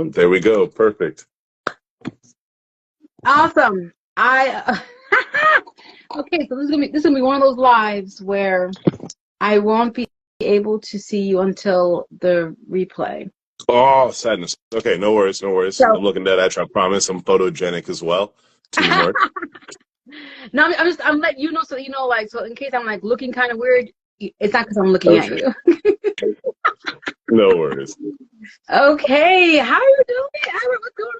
sound? There we go. Perfect. Awesome. Okay, so this is gonna be one of those lives where I won't be able to see you until the replay. Oh, sadness. Okay, no worries, no worries. So, I'm looking at you. I promise I'm photogenic as well. Teamwork. no, I'm letting you know so you know, like, so in case I'm like looking kind of weird, it's not because I'm looking at Okay. you. No worries. Okay, how are you doing, Albert? What's going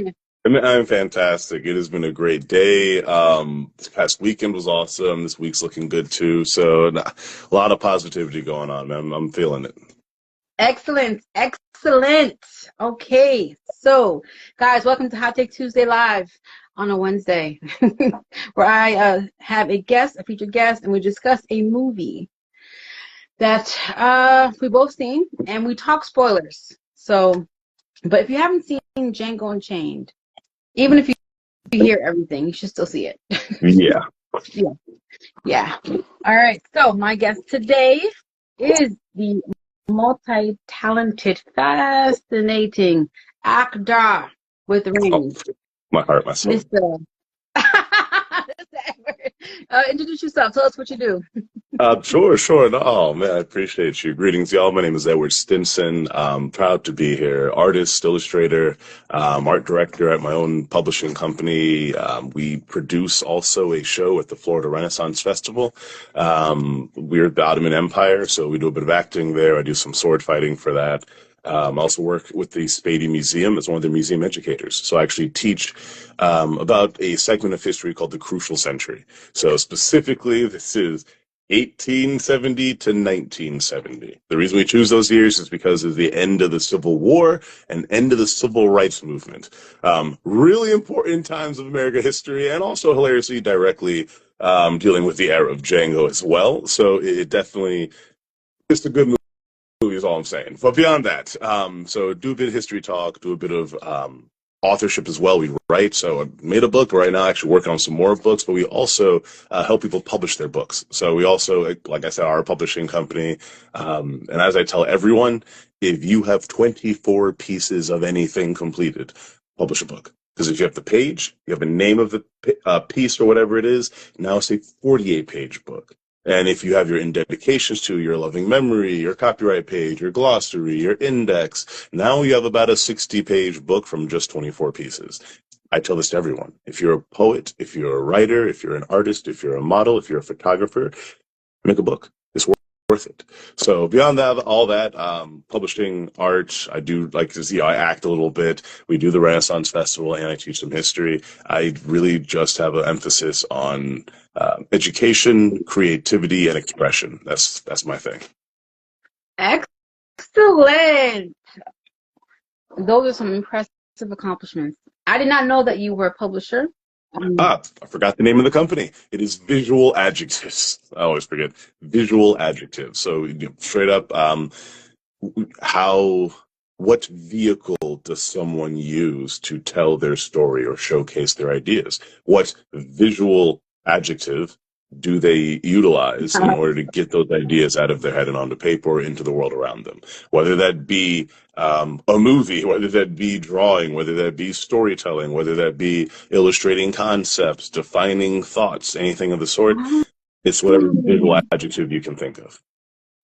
on? I'm fantastic. It has been a great day. This past weekend was awesome. This week's looking good too. So a lot of positivity going on, man. I'm feeling it. Excellent, excellent. Okay, so guys, welcome to Hot Take Tuesday Live on a Wednesday, where I have a featured guest, and we discuss a movie that we both seen, and we talk spoilers. So, but if you haven't seen Django Unchained, even if you hear everything, you should still see it. Yeah. Yeah. All right. So my guest today is the multi-talented, fascinating actor with rings, My heart, my soul. Mr. Introduce yourself. Tell us what you do. Sure. No, oh, man, I appreciate you. Greetings, y'all. My name is Edward Stinson. I'm proud to be here. Artist, illustrator, art director at my own publishing company. We produce also a show at the Florida Renaissance Festival. We're the Ottoman Empire, so we do a bit of acting there. I do some sword fighting for that. I also work with the Spady Museum as one of their museum educators. So I actually teach about a segment of history called the Crucial Century. So specifically, this is 1870 to 1970. The reason we choose those years is because of the end of the Civil War and end of the Civil Rights Movement. Really important times of American history, and also hilariously directly dealing with the era of Django as well. So it definitely is a good movie is all I'm saying. But beyond that, so do a bit of history talk, do a bit of authorship as well. We write. So I made a book right now, actually working on some more books, but we also help people publish their books. So we also, like I said, are a publishing company. And as I tell everyone, if you have 24 pieces of anything completed, publish a book. Because if you have the page, you have a name of the piece or whatever it is, now it's a 48-page book. And if you have your indentications to your loving memory, your copyright page, your glossary, your index, now you have about a 60-page book from just 24 pieces. I tell this to everyone. If you're a poet, if you're a writer, if you're an artist, if you're a model, if you're a photographer, make a book. It's worth it. So beyond that, all that, publishing art, I do like to see, I act a little bit. We do the Renaissance Festival and I teach some history. I really just have an emphasis on education, creativity, and expression. That's my thing. Excellent. Those are some impressive accomplishments. I did not know that you were a publisher. I forgot the name of the company. It is Visual Adjectives. I always forget. Visual Adjectives. So straight up, what vehicle does someone use to tell their story or showcase their ideas? What visual adjective do they utilize in order to get those ideas out of their head and onto paper or into the world around them? Whether that be a movie, whether that be drawing, whether that be storytelling, whether that be illustrating concepts, defining thoughts, anything of the sort, it's whatever visual adjective you can think of.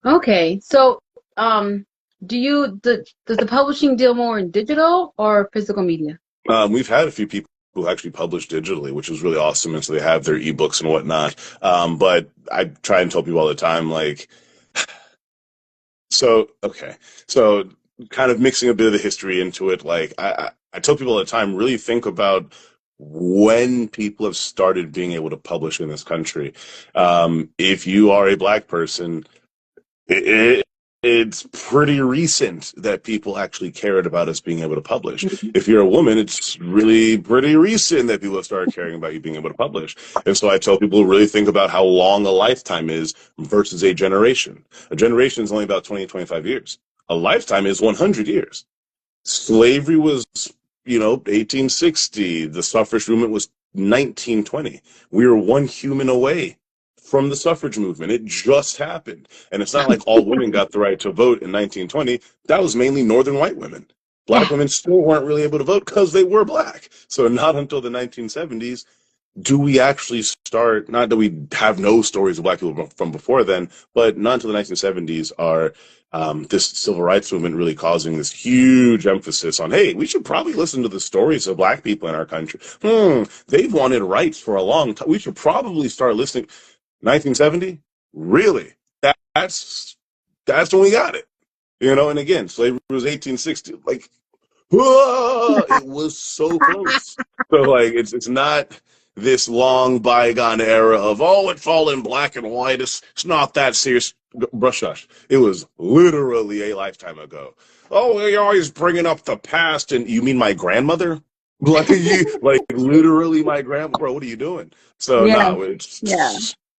Okay, so does the publishing deal more in digital or physical media? We've had a few people who actually publish digitally, which is really awesome, and so they have their ebooks and whatnot. But I try and tell people all the time, like, so kind of mixing a bit of the history into it. Like I tell people all the time, really think about when people have started being able to publish in this country. If you are a Black person, it's pretty recent that people actually cared about us being able to publish. If you're a woman, it's really pretty recent that people have started caring about you being able to publish. And so I tell people to really think about how long a lifetime is versus a generation. A generation is only about 20, 25 years. A lifetime is 100 years. Slavery was, 1860. The suffrage movement was 1920. We were one human away from the suffrage movement. It just happened. And it's not like all women got the right to vote in 1920. That was mainly northern white women. Black women still weren't really able to vote because they were black. So not until the 1970s do we actually start, not that we have no stories of black people from before then, but not until the 1970s are this civil rights movement really causing this huge emphasis on, hey, we should probably listen to the stories of black people in our country. They've wanted rights for a long time. We should probably start listening. 1970? Really? That's when we got it. You know, and again, slavery was 1860. Like, whoa, it was so close. So, like, it's not this long bygone era of, oh, it's all in black and white. It's not that serious. Brush hush. It was literally a lifetime ago. Oh, you're always bringing up the past, and you mean my grandmother? Like, like literally my grandma. Bro, what are you doing? So,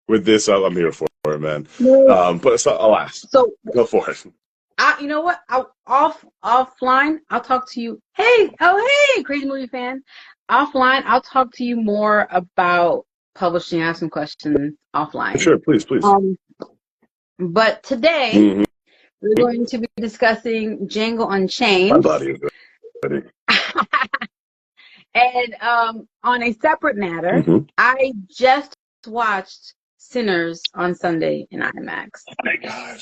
with this, I'm here for it, man. But so, alas, so go for it. You know what? Offline, I'll talk to you. Hey, crazy movie fan. Offline, I'll talk to you more about publishing. I have some questions offline. Sure, please. But today, we're going to be discussing Django Unchained. My body is ready. And on a separate matter, I just watched Sinners on Sunday in IMAX. Oh my God.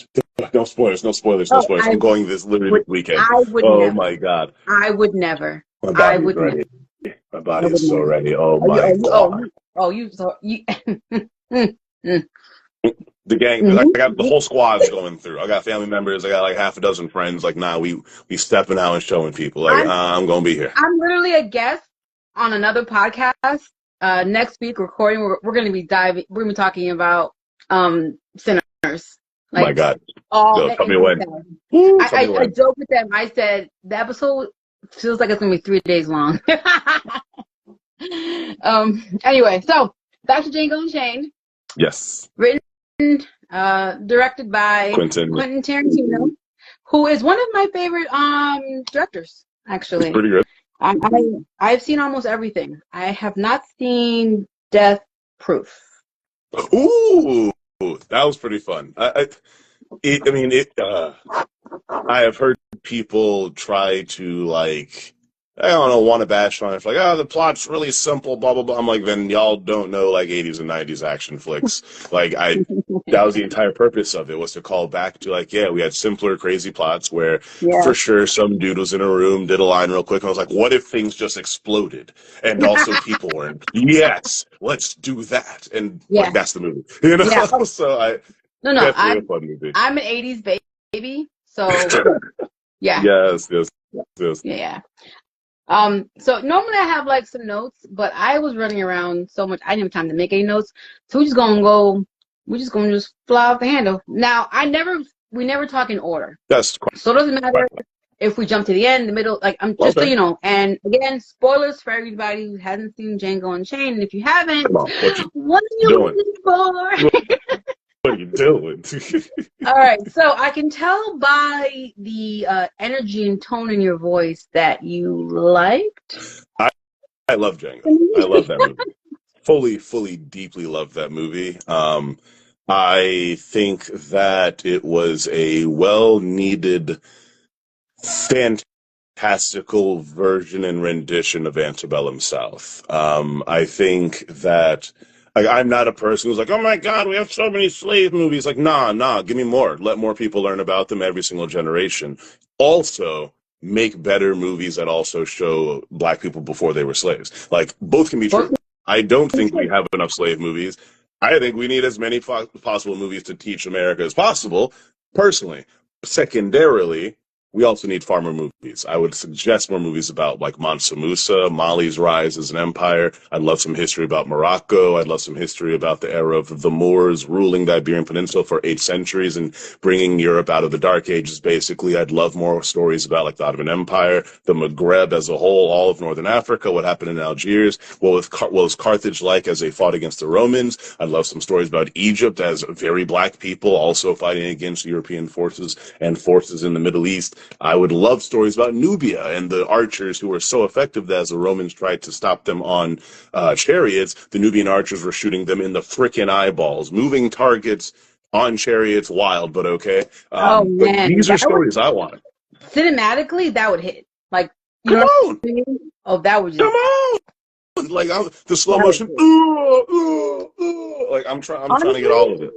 No spoilers. I'm going this literally this weekend. I would never. My God. I would never. My body is ready. My body is so ready. Oh my God. The gang, I got the whole squad's going through. I got family members. I got like half a dozen friends. Like, nah, we stepping out and showing people. Like, I'm going to be here. I'm literally a guest on another podcast. Next week recording, we're going to be we're going to be talking about Sinners. Like, oh my God. Tell me when. I joked with them. I said, the episode feels like it's going to be 3 days long. Anyway, so back to Django Unchained. Yes. Written, directed by Quentin Tarantino, who is one of my favorite directors, actually. It's pretty good. I've seen almost everything. I have not seen Death Proof. Ooh, that was pretty fun. I have heard people try to, like, I don't know, want to bash on it. It's like, the plot's really simple, blah, blah, blah. I'm like, then y'all don't know, like, 80s and 90s action flicks. Like, that was the entire purpose of it, was to call back to, like, we had simpler, crazy plots where, for sure, some dude was in a room, did a line real quick, and I was like, what if things just exploded? And also people were in, yes, let's do that. And, like, that's the movie. You know? Yeah. So, I'm a fun movie. I'm an 80s baby, so, yeah. Yes. Yeah. So normally I have like some notes, but I was running around so much I didn't have time to make any notes. So we're just gonna just fly off the handle. Now we never talk in order. So it doesn't matter if we jump to the end, the middle, like I'm just so you know. And again, spoilers for everybody who hasn't seen Django Unchained. And if you haven't, what are you looking for? What are you doing? All right, so I can tell by the energy and tone in your voice that you liked. I love Django. I love that movie. Fully, deeply love that movie. I think that it was a well-needed, fantastical version and rendition of Antebellum South. I think that... Like, I'm not a person who's like, oh my God, we have so many slave movies. Like, nah, give me more. Let more people learn about them every single generation. Also, make better movies that also show black people before they were slaves. Like, both can be true. I don't think we have enough slave movies. I think we need as many possible movies to teach America as possible, personally. Secondarily, we also need far more movies. I would suggest more movies about, like, Mansa Musa, Mali's rise as an empire. I'd love some history about Morocco. I'd love some history about the era of the Moors ruling the Iberian Peninsula for 8 centuries and bringing Europe out of the Dark Ages, basically. I'd love more stories about, like, the Ottoman Empire, the Maghreb as a whole, all of Northern Africa, what happened in Algiers, what was Carthage like as they fought against the Romans. I'd love some stories about Egypt as very black people also fighting against European forces and forces in the Middle East. I would love stories about Nubia and the archers who were so effective that as the Romans tried to stop them on chariots, the Nubian archers were shooting them in the frickin' eyeballs. Moving targets on chariots, wild, but okay. Man. These are stories I want. Cinematically, that would hit. Like, You Come know on, what I mean? Oh, that was come just on. Like the slow that was motion. good. Like I'm trying to get Honestly, all of it.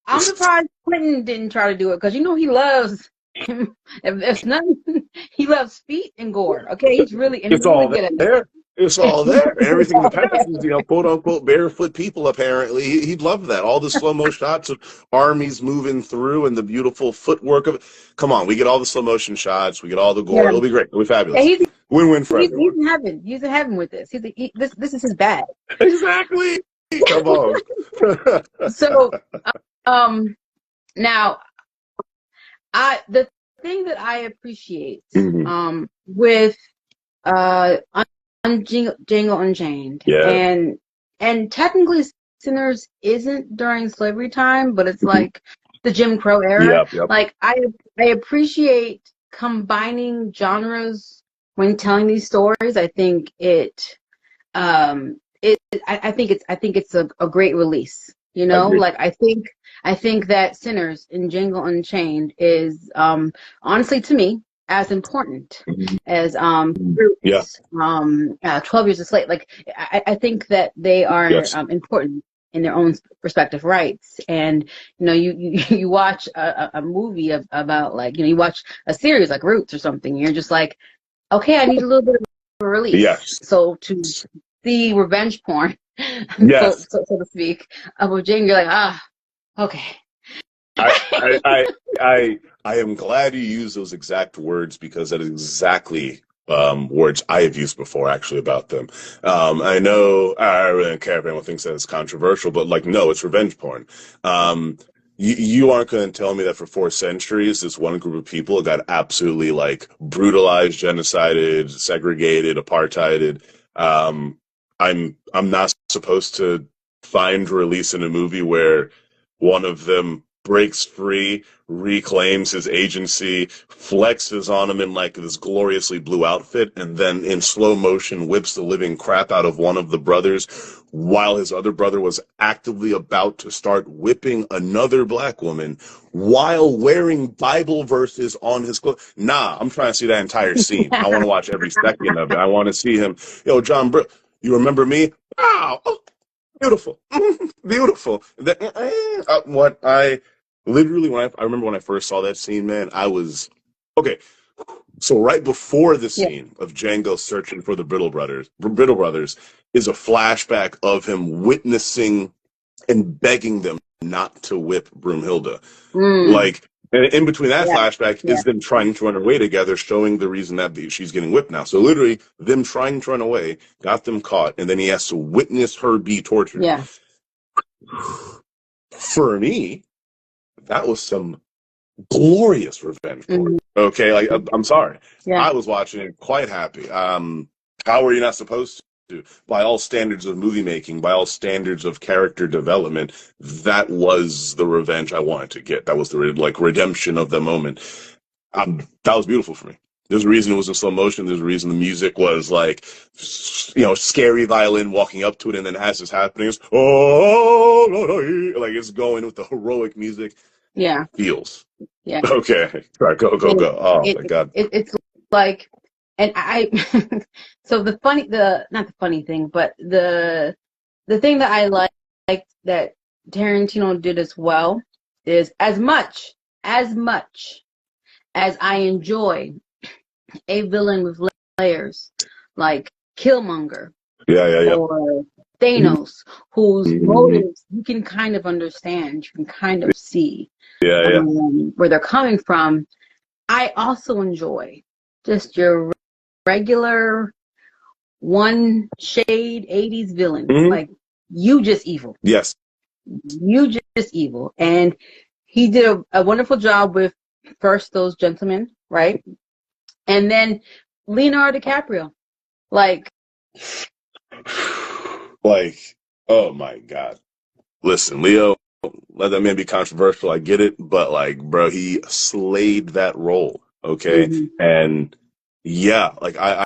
I'm surprised Clinton didn't try to do it because you know he loves him. If nothing, he loves feet and gore. Okay, he's It's really all good at there. It's it. all there. And everything in the All past is, quote unquote, barefoot people, apparently. He'd love that. All the slow mo shots of armies moving through and the beautiful footwork of it. Come on, we get all the slow motion shots. We get all the gore. yeah, It'll be great. It'll be yeah. fabulous. Win win for He's everyone. in heaven. He's in heaven with this. This is his bag. Exactly. Come on. So now the thing that I appreciate with Django Unchained Yeah. and technically Sinners isn't during slavery time, but it's like the Jim Crow era. Yep. Like I appreciate combining genres when telling these stories. I think I think it's a great release. You know, Agreed. like I think that Sinners in Django Unchained is honestly to me as important as Yeah. 12 Years a Slave. Like I think that they are Yes. important in their own respective rights. And you know, you watch a movie about like, you know, you watch a series like Roots or something, you're just like, okay, I need a little bit of a release. Yes. So to see revenge porn, Yes. so to speak, of Jane, you're like, okay. I am glad you use those exact words because that is exactly words I have used before actually about them. I know I really don't care if anyone thinks that it's controversial, but like, no, it's revenge porn. You aren't going to tell me that for 4 centuries, this one group of people got absolutely like brutalized, genocided, segregated, apartheided. I'm not supposed to find release in a movie where one of them breaks free, reclaims his agency, flexes on him in like this gloriously blue outfit, and then in slow motion whips the living crap out of one of the brothers while his other brother was actively about to start whipping another black woman while wearing Bible verses on his clothes. Nah, I'm trying to see that entire scene. I want to watch every second of it. I want to see him. Yo, John, you remember me? Wow. Beautiful. Beautiful. What I literally, I remember when I first saw that scene, man, I was, okay. So right before the scene of Django searching for the Brittle Brothers is a flashback of him witnessing and begging them not to whip Broomhilda. Like, and in between that flashback is them trying to run away together, showing the reason that she's getting whipped now. So literally, them trying to run away, got them caught, and then he has to witness her be tortured. Yeah. For me, that was some glorious revenge porn. Okay, like I'm sorry, I was watching it quite happy. How are you not supposed to? By all standards of movie making, by all standards of character development, that was the revenge I wanted to get. That was the redemption of the moment. That was beautiful for me. There's a reason it was in slow motion. There's a reason the music was like, scary violin walking up to it, and then as it's happening, it's like it's going with the heroic music. Yeah. Feels. Yeah. Okay. Right, go. Oh my God. It's like, and so not the funny thing, but the thing that I like that Tarantino did as well is as much as I enjoy a villain with layers like Killmonger or Thanos, whose motives you can kind of understand, you can kind of see where they're coming from. I also enjoy just your regular one shade 80s villain. Like, you just evil. Yes. You just evil. And he did a wonderful job with first those gentlemen, right? And then Leonardo DiCaprio. Like, oh my God. Listen, Leo, let that man be controversial. I get it. But like, bro, he slayed that role. Okay. And yeah, like I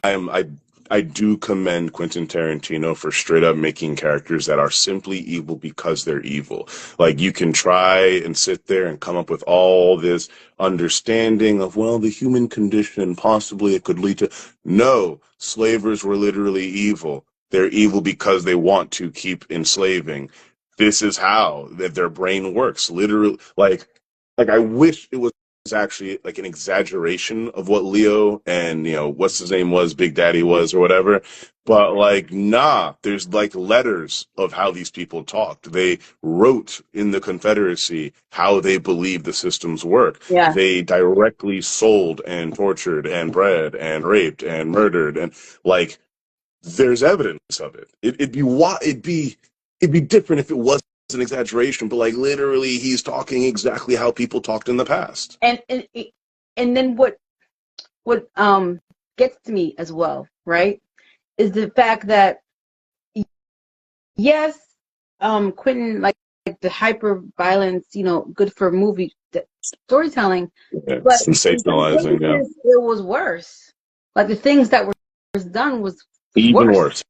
I do commend Quentin Tarantino for straight up making characters that are simply evil because they're evil. Like, you can try and sit there and come up with all this understanding of, well, the human condition, possibly it could lead to. No, slavers were literally evil. They're evil because they want to keep enslaving. This is how that their brain works. Literally, like I wish it was actually like an exaggeration of what Leo and, what's his name was, Big Daddy was, or whatever. But like, nah, there's like letters of how these people talked. They wrote in the Confederacy how they believed the systems work. Yeah. They directly sold and tortured and bred and raped and murdered, and like, there's evidence of it. It'd be different if it was an exaggeration, but like, literally, he's talking exactly how people talked in the past. And then what gets to me as well, right, is the fact that, yes, Quentin, like the hyper violence, good for movie storytelling, Yeah, but sensationalizing. Yeah, it was worse. Like, the things that were done was even worse.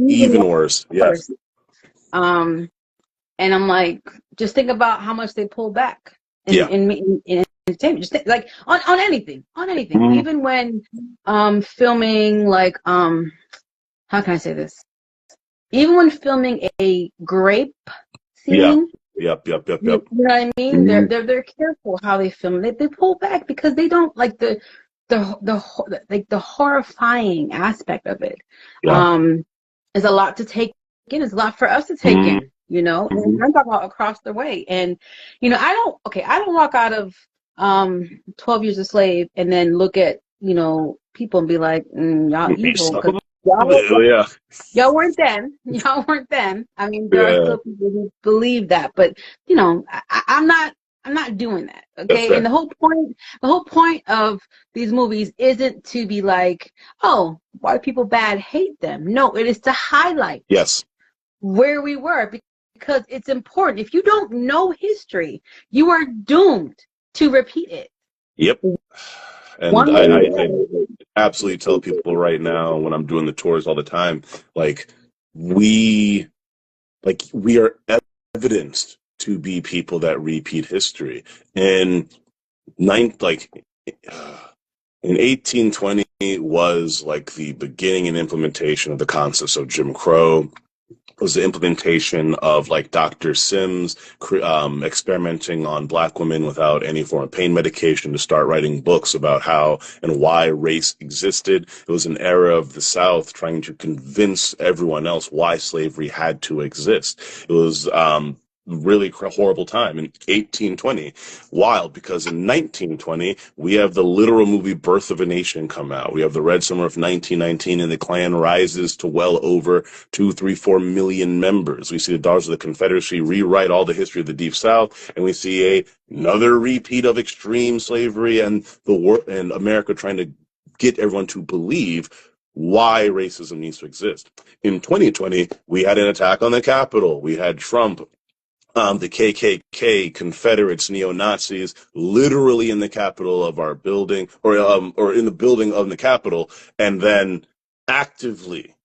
Even worse. Yes. And I'm like, just think about how much they pull back in entertainment. Just think, like, on anything, Mm-hmm. even when filming, like, how can I say this? Even when filming a grape scene. Yep. You know what I mean? Mm-hmm. They're careful how they film. They pull back because they don't like the horrifying aspect of it. Yeah. Is a lot to take in. It's a lot for us to take Mm-hmm. in. And I'm talking about across the way. And I don't walk out of 12 Years a Slave and then look at people and be like, y'all evil. Y'all weren't then. Y'all weren't then. I mean, there are still people who believe that, but I'm not doing that. Okay. And the whole point of these movies isn't to be like, oh, why people bad, hate them. No, it is to highlight where we were, because it's important. If you don't know history, you are doomed to repeat it. Yep. And I absolutely tell people right now, when I'm doing the tours all the time, like, we are evidenced to be people that repeat history. In 1820 was like the beginning and implementation of the concepts of Jim Crow. Was the implementation of like Dr. Sims experimenting on black women without any form of pain medication to start writing books about how and why race existed. It was an era of the South trying to convince everyone else why slavery had to exist. It was really horrible time in 1820. Wild, because in 1920 we have the literal movie Birth of a Nation come out. We have the Red Summer of 1919, and the Klan rises to well over 2, 3, 4 million members. We see the Daughters of the Confederacy rewrite all the history of the Deep South, and we see another repeat of extreme slavery and the war, and America trying to get everyone to believe why racism needs to exist. In 2020, we had an attack on the Capitol. We had Trump, the KKK, Confederates, neo-Nazis, literally in the Capitol of our building, or in the building of the Capitol, and then actively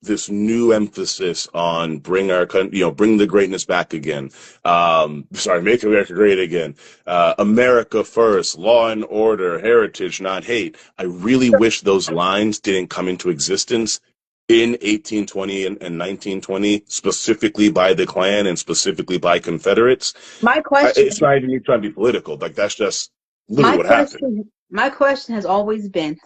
this new emphasis on bring our country, bring the greatness back again. Make America great again. America first, law and order, heritage, not hate. I really wish those lines didn't come into existence in 1820 and 1920, specifically by the Klan and specifically by Confederates. My question, it's not even me trying to be political. Like, that's just literally what happened. My question has always been,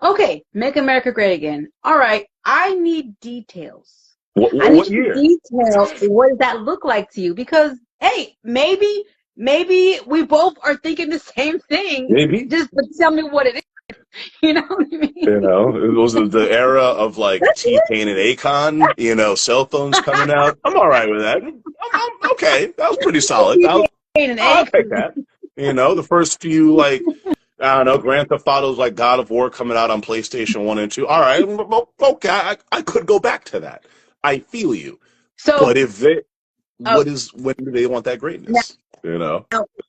okay, make America great again. All right, I need details. What year? Details. What does that look like to you? Because, hey, maybe we both are thinking the same thing. Maybe. Just tell me what it is. You know what I mean? It was the era of like T-Pain and Akon, cell phones coming out. I'm all right with that. I'm okay. That was pretty solid. I'll take that. The first few, like, I don't know, Grand Theft Auto's like God of War coming out on PlayStation 1 and 2. All right, okay, I could go back to that. I feel you. But when do they want that greatness? Now,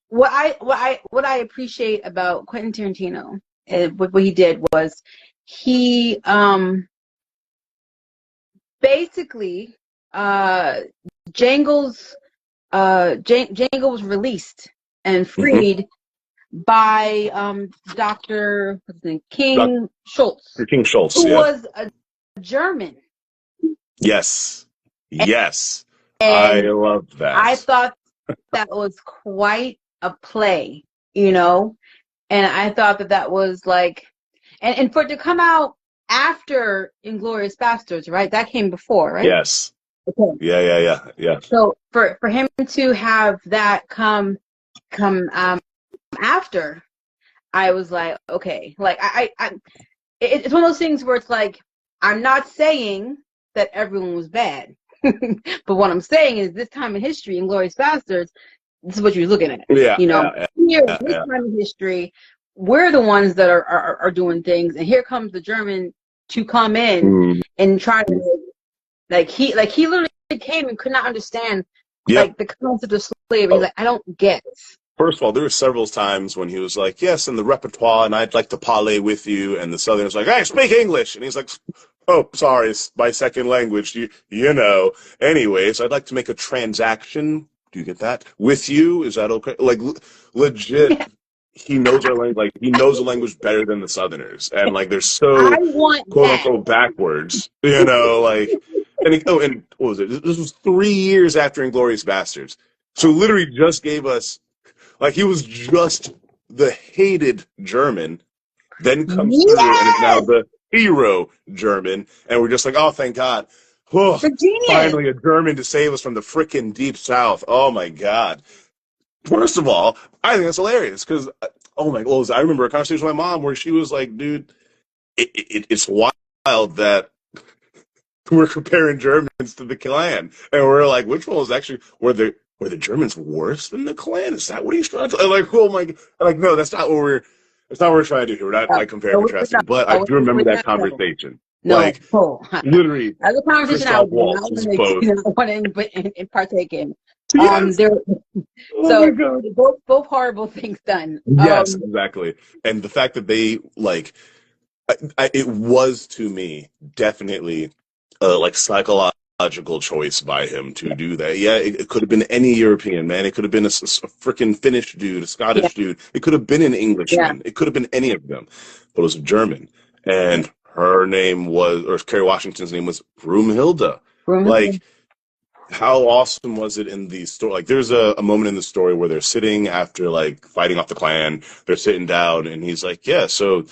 what I appreciate about Quentin Tarantino, what he did was he basically Django was released and freed by Dr. what's his name? King Schultz. King Schultz, who yeah. was a German. Yes. Yes. And I love that. I thought that was quite a play, you know? And I thought that was like, and for it to come out after Inglourious Basterds, right? That came before, right? Yes. Okay. Yeah. So for him to have that come after, I was like, okay, like it's one of those things where it's like, I'm not saying that everyone was bad, but what I'm saying is this time in history, Inglourious Basterds, this is what you're looking at. Yeah, you know, yeah, this time in history, we're the ones that are doing things, and here comes the German to come in and try to like he literally came and could not understand like the concept of slavery. He's like, I don't get. First of all, there were several times when he was like, yes, in the repertoire, and I'd like to parley with you. And the Southerners like, hey, speak English. And he's like, oh, sorry, it's my second language. You know. Anyways, I'd like to make a transaction. Do you get that? With you? Is that okay? Like, legit, he knows our language. Like, he knows the language better than the Southerners. And, like, they're so, quote-unquote, backwards. You know, like, and what was it? This was 3 years after Inglourious Basterds. So literally just gave us, like, he was just the hated German, then comes through and is now the hero German, and we're just like, oh, thank God. Oh, finally a German to save us from the frickin' Deep South. Oh, my God. First of all, I think that's hilarious, because, oh, my God, I remember a conversation with my mom where she was like, dude, it's wild that we're comparing Germans to the Klan. And we're like, which one was actually, were the Germans worse than the Klan? Is that what he's trying to? I'm like, oh my, I'm like, no, that's not what we're trying to do here. We're not like comparing and contrasting. But I do remember that conversation. Like, literally, that's a conversation I want to partake in. Both horrible things done. Yes, exactly. And the fact that they like, it was to me definitely like psychological choice by him to do that. Yeah, it could have been any European, man. It could have been a freaking Finnish dude, a Scottish dude. It could have been an Englishman. It could have been any of them. But it was a German. And her name was, or Kerry Washington's name was Broomhilda. Like, how awesome was it in the story? Like, there's a moment in the story where they're sitting after, like, fighting off the Klan. They're sitting down, and he's like, yeah, so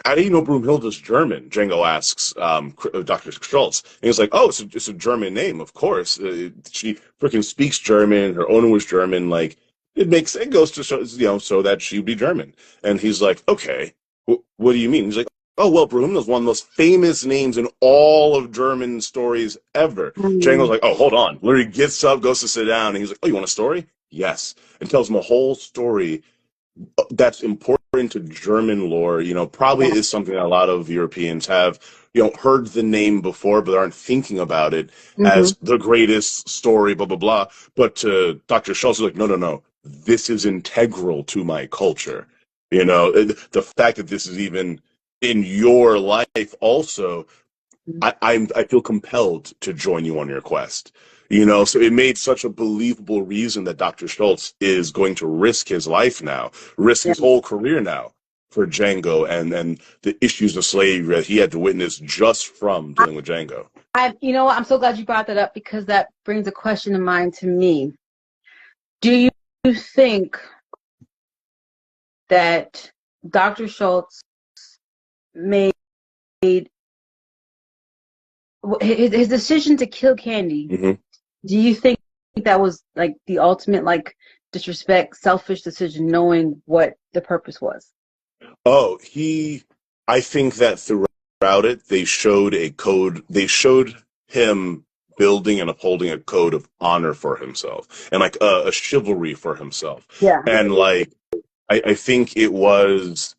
how do you know Broomhilda's German? Django asks Dr. Schultz. And he's like, oh, it's a German name, of course. She freaking speaks German. Her owner was German. Like, it goes to show, you know, so that she'd be German. And he's like, okay, what do you mean? He's like, oh, well, Broomhilda's one of the most famous names in all of German stories ever. Django's like, oh, hold on. Literally gets up, goes to sit down, and he's like, oh, you want a story? Yes. And tells him a whole story that's important to German lore, you know, probably is something that a lot of Europeans have, you know, heard the name before, but aren't thinking about it as the greatest story, blah, blah, blah. But to Dr. Schultz is like, no, this is integral to my culture. You know, the fact that this is even in your life also, I feel compelled to join you on your quest. You know, so it made such a believable reason that Dr. Schultz is going to risk his life now, risk his whole career now for Django and the issues of slavery that he had to witness just from dealing with Django. You know what? I'm so glad you brought that up, because that brings a question in mind to me. Do you think that Dr. Schultz made his decision to kill Candy? Do you think that was like the ultimate, like, disrespect, selfish decision, knowing what the purpose was? Oh, I think that throughout it, they showed a code. They showed him building and upholding a code of honor for himself and like a chivalry for himself. Yeah. And like, I think it was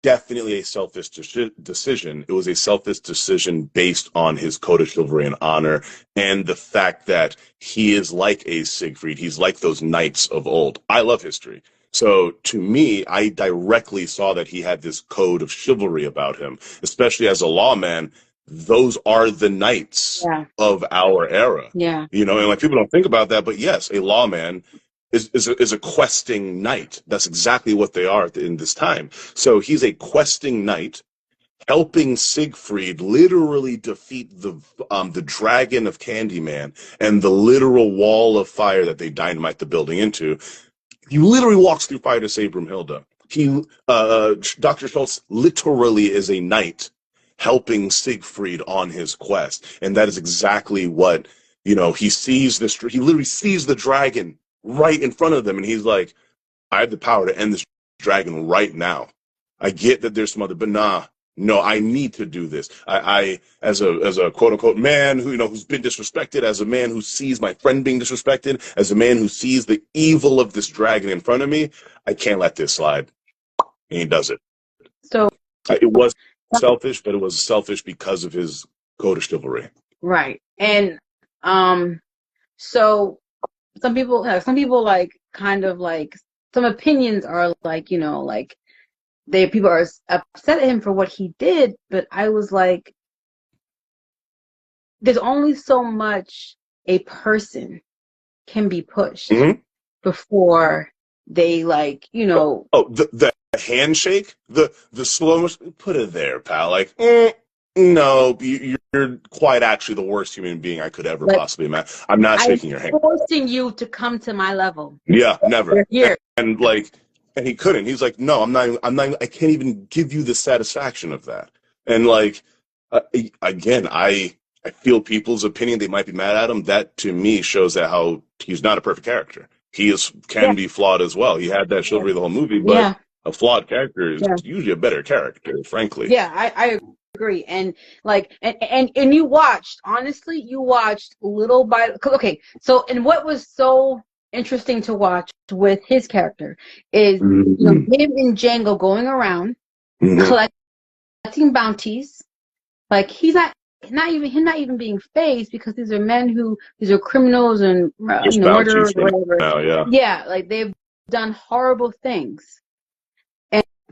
definitely a selfish decision. It was a selfish decision based on his code of chivalry and honor, and the fact that he is like a Siegfried. He's like those knights of old. I love history. So to me, I directly saw that he had this code of chivalry about him, especially as a lawman. Those are the knights Yeah. of our era. Yeah. You know, and like people don't think about that, but yes, a lawman is a questing knight. That's exactly what they are in this time. So he's a questing knight helping Siegfried literally defeat the dragon of Candyman and the literal wall of fire that they dynamite the building into. He literally walks through fire to save Brumhilde. Dr. Schultz literally is a knight helping Siegfried on his quest. And that is exactly what, he literally sees the dragon right in front of them. And he's like, I have the power to end this dragon right now. I get that there's some other, but no, I need to do this. I as a quote unquote man who's been disrespected, as a man who sees my friend being disrespected, as a man who sees the evil of this dragon in front of me, I can't let this slide. And he does it. So it was selfish, but it was selfish because of his code of chivalry. Right. And so some people like kind of like some opinions are like, like people are upset at him for what he did, but I was like, there's only so much a person can be pushed before they the handshake, the slow motion, put it there, pal. Like, no, you're quite actually the worst human being I could ever possibly imagine. I'm not shaking your hand. I'm forcing you to come to my level. Yeah, never. Here. And he couldn't. He's like, no, I'm not. I can't even give you the satisfaction of that. And again, I feel people's opinion. They might be mad at him. That to me shows that how he's not a perfect character. He can be flawed as well. He had that chivalry the whole movie, but a flawed character is usually a better character, frankly. Yeah, I agree. And and you watched little by and what was so interesting to watch with his character is him and Django going around collecting bounties. Like he's not even being phased because these are criminals and murderers or whatever. Now, like they've done horrible things.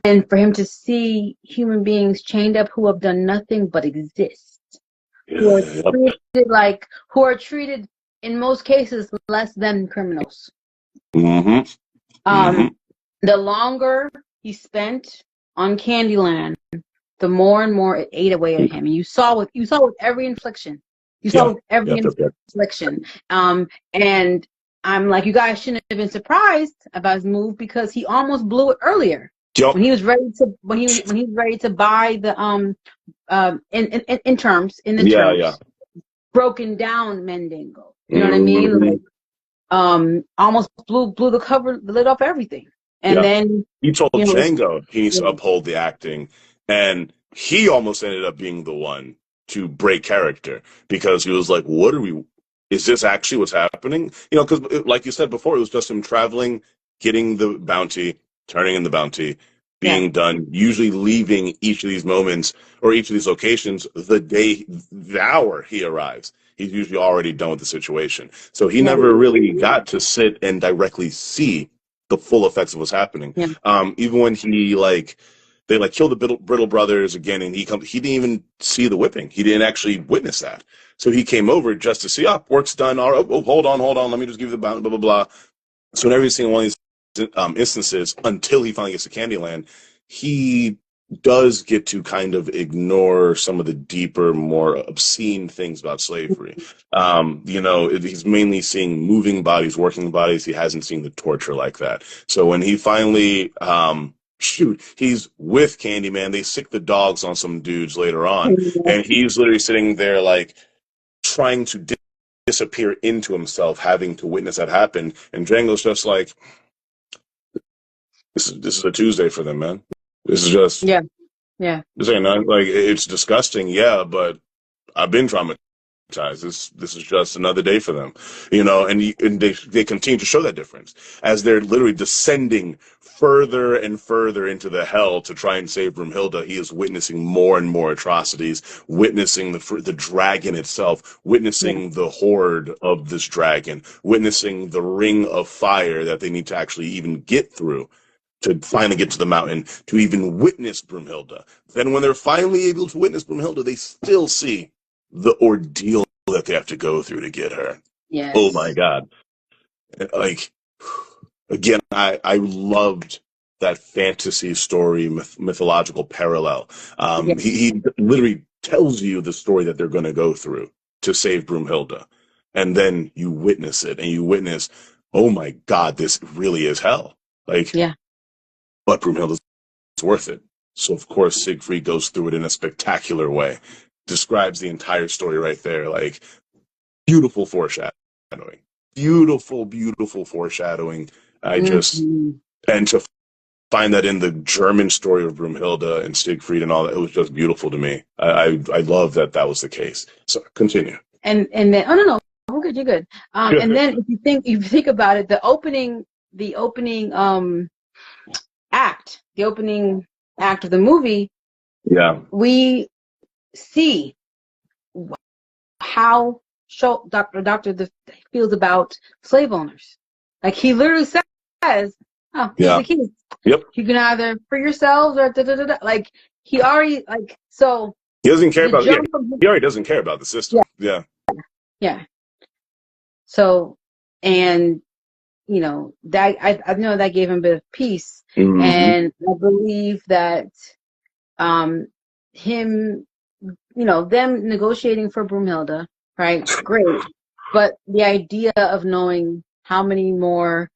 And for him to see human beings chained up who have done nothing but exist, who are treated in most cases less than criminals. The longer he spent on Candyland, the more and more it ate away at him. And you saw with every infliction. Infliction. And I'm like, you guys shouldn't have been surprised about his move because he almost blew it earlier. Yep. When he was ready to buy the in terms broken down Mendigo. You know what I mean? Like, almost blew the lid off everything. And then he told Django he needs to uphold the acting, and he almost ended up being the one to break character because he was like, is this actually what's happening? Because like you said before, it was just him traveling, getting the bounty, turning in the bounty, being done, usually leaving each of these moments or each of these locations the hour he arrives. He's usually already done with the situation. So he never really got to sit and directly see the full effects of what's happening. Even when they kill the Brittle brothers again, and he didn't even see the whipping. He didn't actually witness that. So he came over just to see, work's done. All right, hold on. Let me just give you the bounty, blah, blah, blah. So in every single one of these instances, until he finally gets to Candyland, he does get to kind of ignore some of the deeper, more obscene things about slavery. He's mainly seeing moving bodies, working bodies. He hasn't seen the torture like that. So when he finally, he's with Candyman. They sick the dogs on some dudes later on, and he's literally sitting there trying to disappear into himself, having to witness that happen. And Django's just like, this is a Tuesday for them, man. This is just this ain't not, it's disgusting, but I've been traumatized This is just another day for them, you know, and they continue to show that difference as they're literally descending further and further into the hell to try and save Broomhilda. He is witnessing more and more atrocities, witnessing the dragon itself, witnessing the horde of this dragon, witnessing the ring of fire that they need to actually even get through to finally get to the mountain to even witness Broomhilda. Then when they're finally able to witness Broomhilda, they still see the ordeal that they have to go through to get her. Yes. Oh my God. Like, again, I loved that fantasy story, mythological parallel. He literally tells you the story that they're going to go through to save Broomhilda. And then you witness it and you witness, oh my God, this really is hell. Like, yeah. But Broomhilda's worth it. So, of course, Siegfried goes through it in a spectacular way. Describes the entire story right there. Like, beautiful foreshadowing. Beautiful, beautiful foreshadowing. And to find that in the German story of Broomhilda and Siegfried and all that, it was just beautiful to me. I love that was the case. So, continue. And then, oh, no, we're good, you're good. And then if you think about it, the opening act of the movie, we see how Dr. feels about slave owners. Like, he literally says, oh, here's the key. Yep. You can either free yourselves or da-da-da-da. Like, he already, like, so. He doesn't care about, he already doesn't care about the system. Yeah. So, and, you know, that, I know that gave him a bit of peace. Mm-hmm. And I believe that, him, you know, them negotiating for Broomhilda, right? Great. But the idea of knowing how many more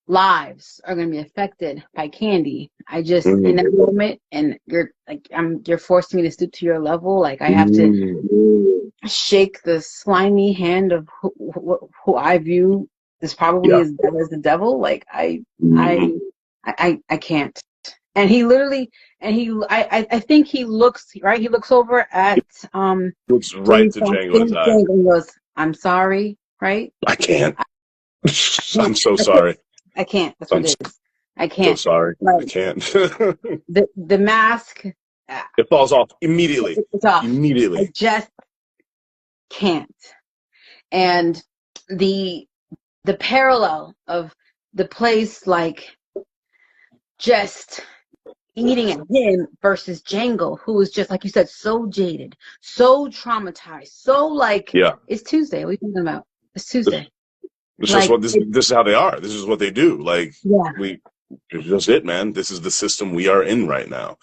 lives are going to be affected by Candy, I just, in that moment, and you're forcing me to stoop to your level. Like, I have to shake the slimy hand of who I view as probably as the devil. Like, I can't. And he literally, I think he looks, right? He looks over at, looks right to Django's eye and goes, I'm sorry, right? I can't. I'm so sorry. I can't. That's what it is. I can't. So sorry. Like, I can't. the mask. It falls off immediately. It's off. Immediately. I just can't. And the parallel of the place, like, just eating at him versus Django, who is just, like you said, so jaded, so traumatized, so like, it's Tuesday. What are you thinking about? It's Tuesday. This is how they are. This is what they do. Like, it's just it, man. This is the system we are in right now,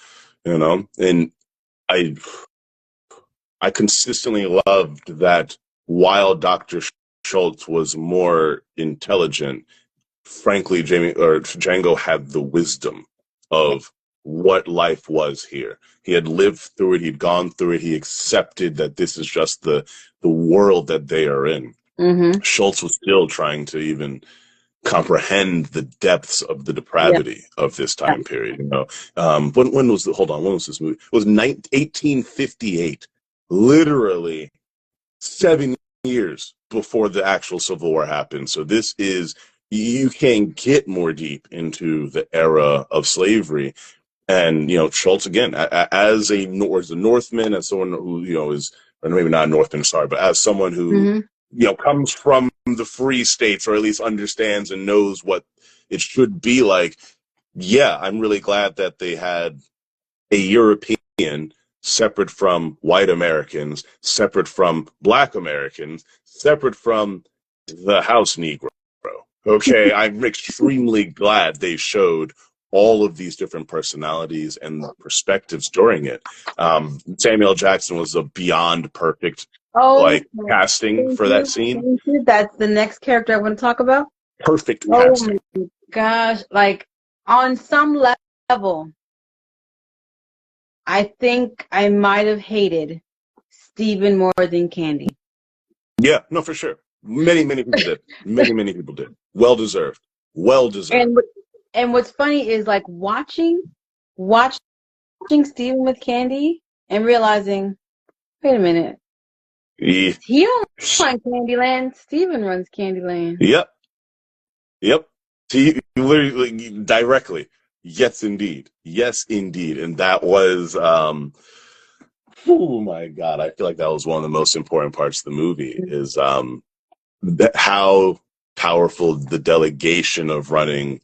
you know? And I consistently loved that while Dr. Schultz was more intelligent, frankly, Django had the wisdom of what life was here. He had lived through it. He'd gone through it. He accepted that this is just the world that they are in. Mm-hmm. Schultz was still trying to even comprehend the depths of the depravity of this time period. You know, when was this movie? It was 1858, literally 7 years before the actual Civil War happened. So this is, you can't get more deep into the era of slavery. And, you know, Schultz, again, as a Northman, as someone who, you know, is, or maybe not a Northman, sorry, but as someone who, you know, comes from the free states, or at least understands and knows what it should be like. Yeah, I'm really glad that they had a European separate from white Americans, separate from Black Americans, separate from the house Negro. Okay, I'm extremely glad they showed all of these different personalities and perspectives during it. Samuel Jackson was a beyond perfect casting for that scene. That's the next character I want to talk about. Perfect casting. Oh my gosh, like, on some level, I think I might have hated Steven more than Candy. Yeah, no, for sure. Many people did. Many people did. Well deserved. And what's funny is, like, watching Steven with Candy and realizing, wait a minute, He don't run Candyland. Steven runs Candyland. Yep. Yep. He literally directly. Yes, indeed. Yes, indeed. And that was, oh my God, I feel like that was one of the most important parts of the movie is how powerful the delegation of running,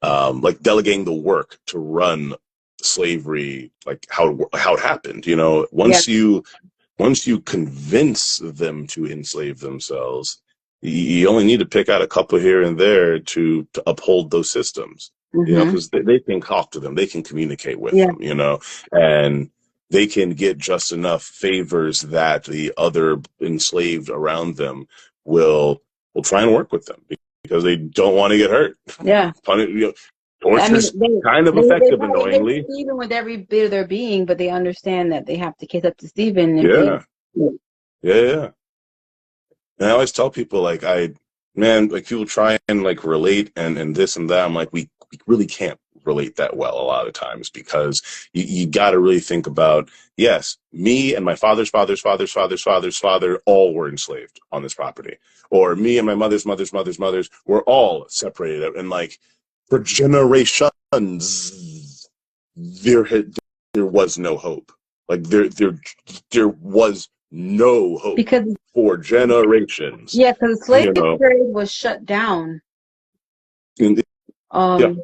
like delegating the work to run slavery, like how it happened. You know, once you convince them to enslave themselves, you only need to pick out a couple here and there to uphold those systems. You know, because they can talk to them, they can communicate with them. You know, and they can get just enough favors that the other enslaved around them will try and work with them because they don't want to get hurt. Yeah. Torture's kind of effective, annoyingly. Even with every bit of their being, but they understand that they have to kiss up to Steven. Yeah. And I always tell people, like, like people try and like relate and this and that. I'm like, we really can't relate that well a lot of times because you got to really think about, yes, me and my father's father all were enslaved on this property, or me and my mother's were all separated, and like for generations there was no hope. Like there was no hope because for generations. Yeah, because the slave trade was shut down. Long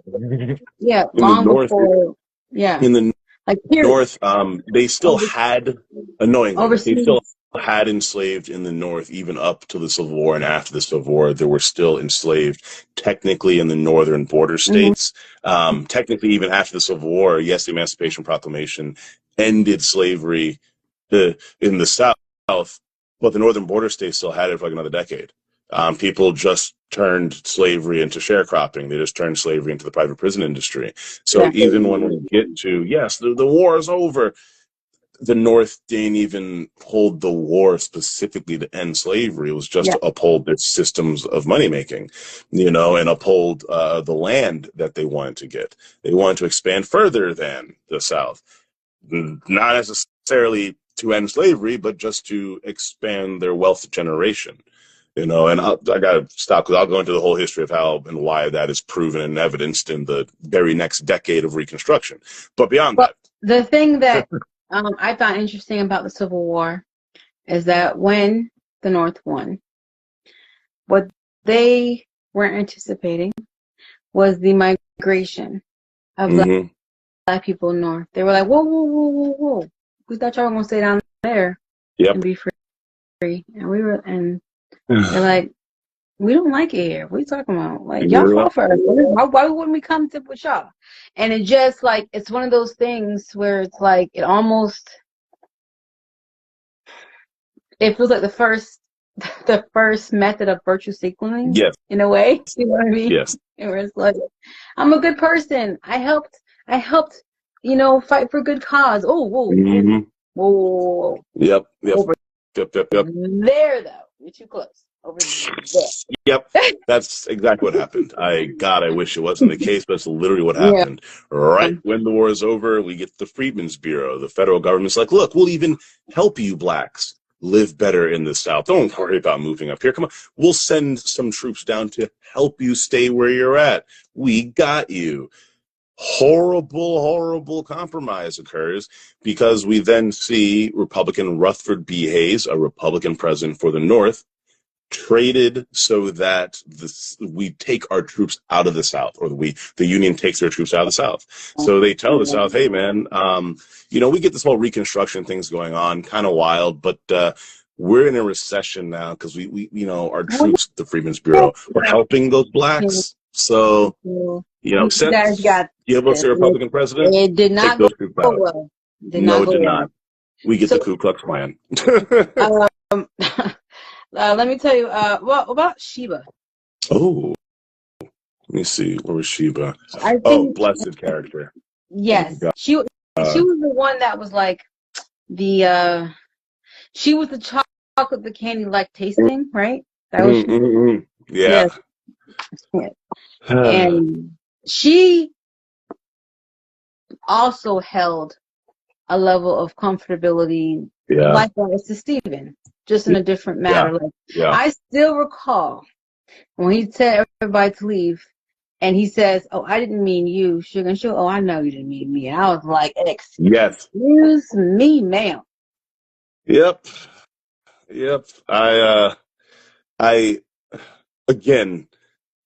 before. Yeah. In the like North, they still had, annoyingly, they still had enslaved in the North, even up to the Civil War and after the Civil War. There were still enslaved, technically, in the northern border states. Technically, even after the Civil War, yes, the Emancipation Proclamation ended slavery in the South, but the northern border states still had it for like another decade. People just turned slavery into sharecropping. They just turned slavery into the private prison industry. So even when we get to, yes, the war is over, the North didn't even hold the war specifically to end slavery. It was just to uphold their systems of money making, you know, and uphold the land that they wanted to get. They wanted to expand further than the South. Not necessarily to end slavery, but just to expand their wealth generation. You know, and I got to stop because I'll go into the whole history of how and why that is proven and evidenced in the very next decade of Reconstruction. But beyond that. The thing that I found interesting about the Civil War is that when the North won, what they weren't anticipating was the migration of black people north. They were like, whoa. We thought y'all were going to stay down there and be free. And they're like, we don't like it here. What are you talking about? Like, y'all fought for us. Why wouldn't we come to with y'all? And it just like, it's one of those things where it's like, it feels like the first method of virtue signaling. Yes. In a way. You know what I mean? Yes. And where it's like, I'm a good person. I helped, you know, fight for good cause. Oh, whoa. Yep. There, though. You're too close. Over there. Yep. That's exactly what happened. I wish it wasn't the case, but it's literally what happened. Right when the war is over, we get the Freedmen's Bureau. The federal government's like, look, we'll even help you blacks live better in the South. Don't worry about moving up here. Come on. We'll send some troops down to help you stay where you're at. We got you. Horrible compromise occurs because we then see Republican Rutherford B. Hayes, a Republican president for the North, traded so that we take our troops out of the South, or the Union takes their troops out of the South. So they tell the South, hey man, you know, we get this whole Reconstruction things going on, kind of wild, but we're in a recession now because we you know, our troops, the Freedmen's Bureau, are helping those blacks. So, you know, give us a Republican president. It did not go well. No, it did not. We get the Ku Klux Klan. Let me tell you, well, about Sheba. Oh, let me see. Where was Sheba? Blessed character. Yes. She was the one that was like she was the chocolate the candy like tasting, right? That was Yeah. Yes. And she also held a level of comfortability. Yeah. Likewise to Steven, just in a different matter. Yeah. Like, Yeah. I still recall when he said everybody to leave, and he says, "Oh, I didn't mean you, Sugar." And Sugar, "Oh, I know you didn't mean me." And I was like, Yes. "Excuse me, ma'am." Yep. Yep. I again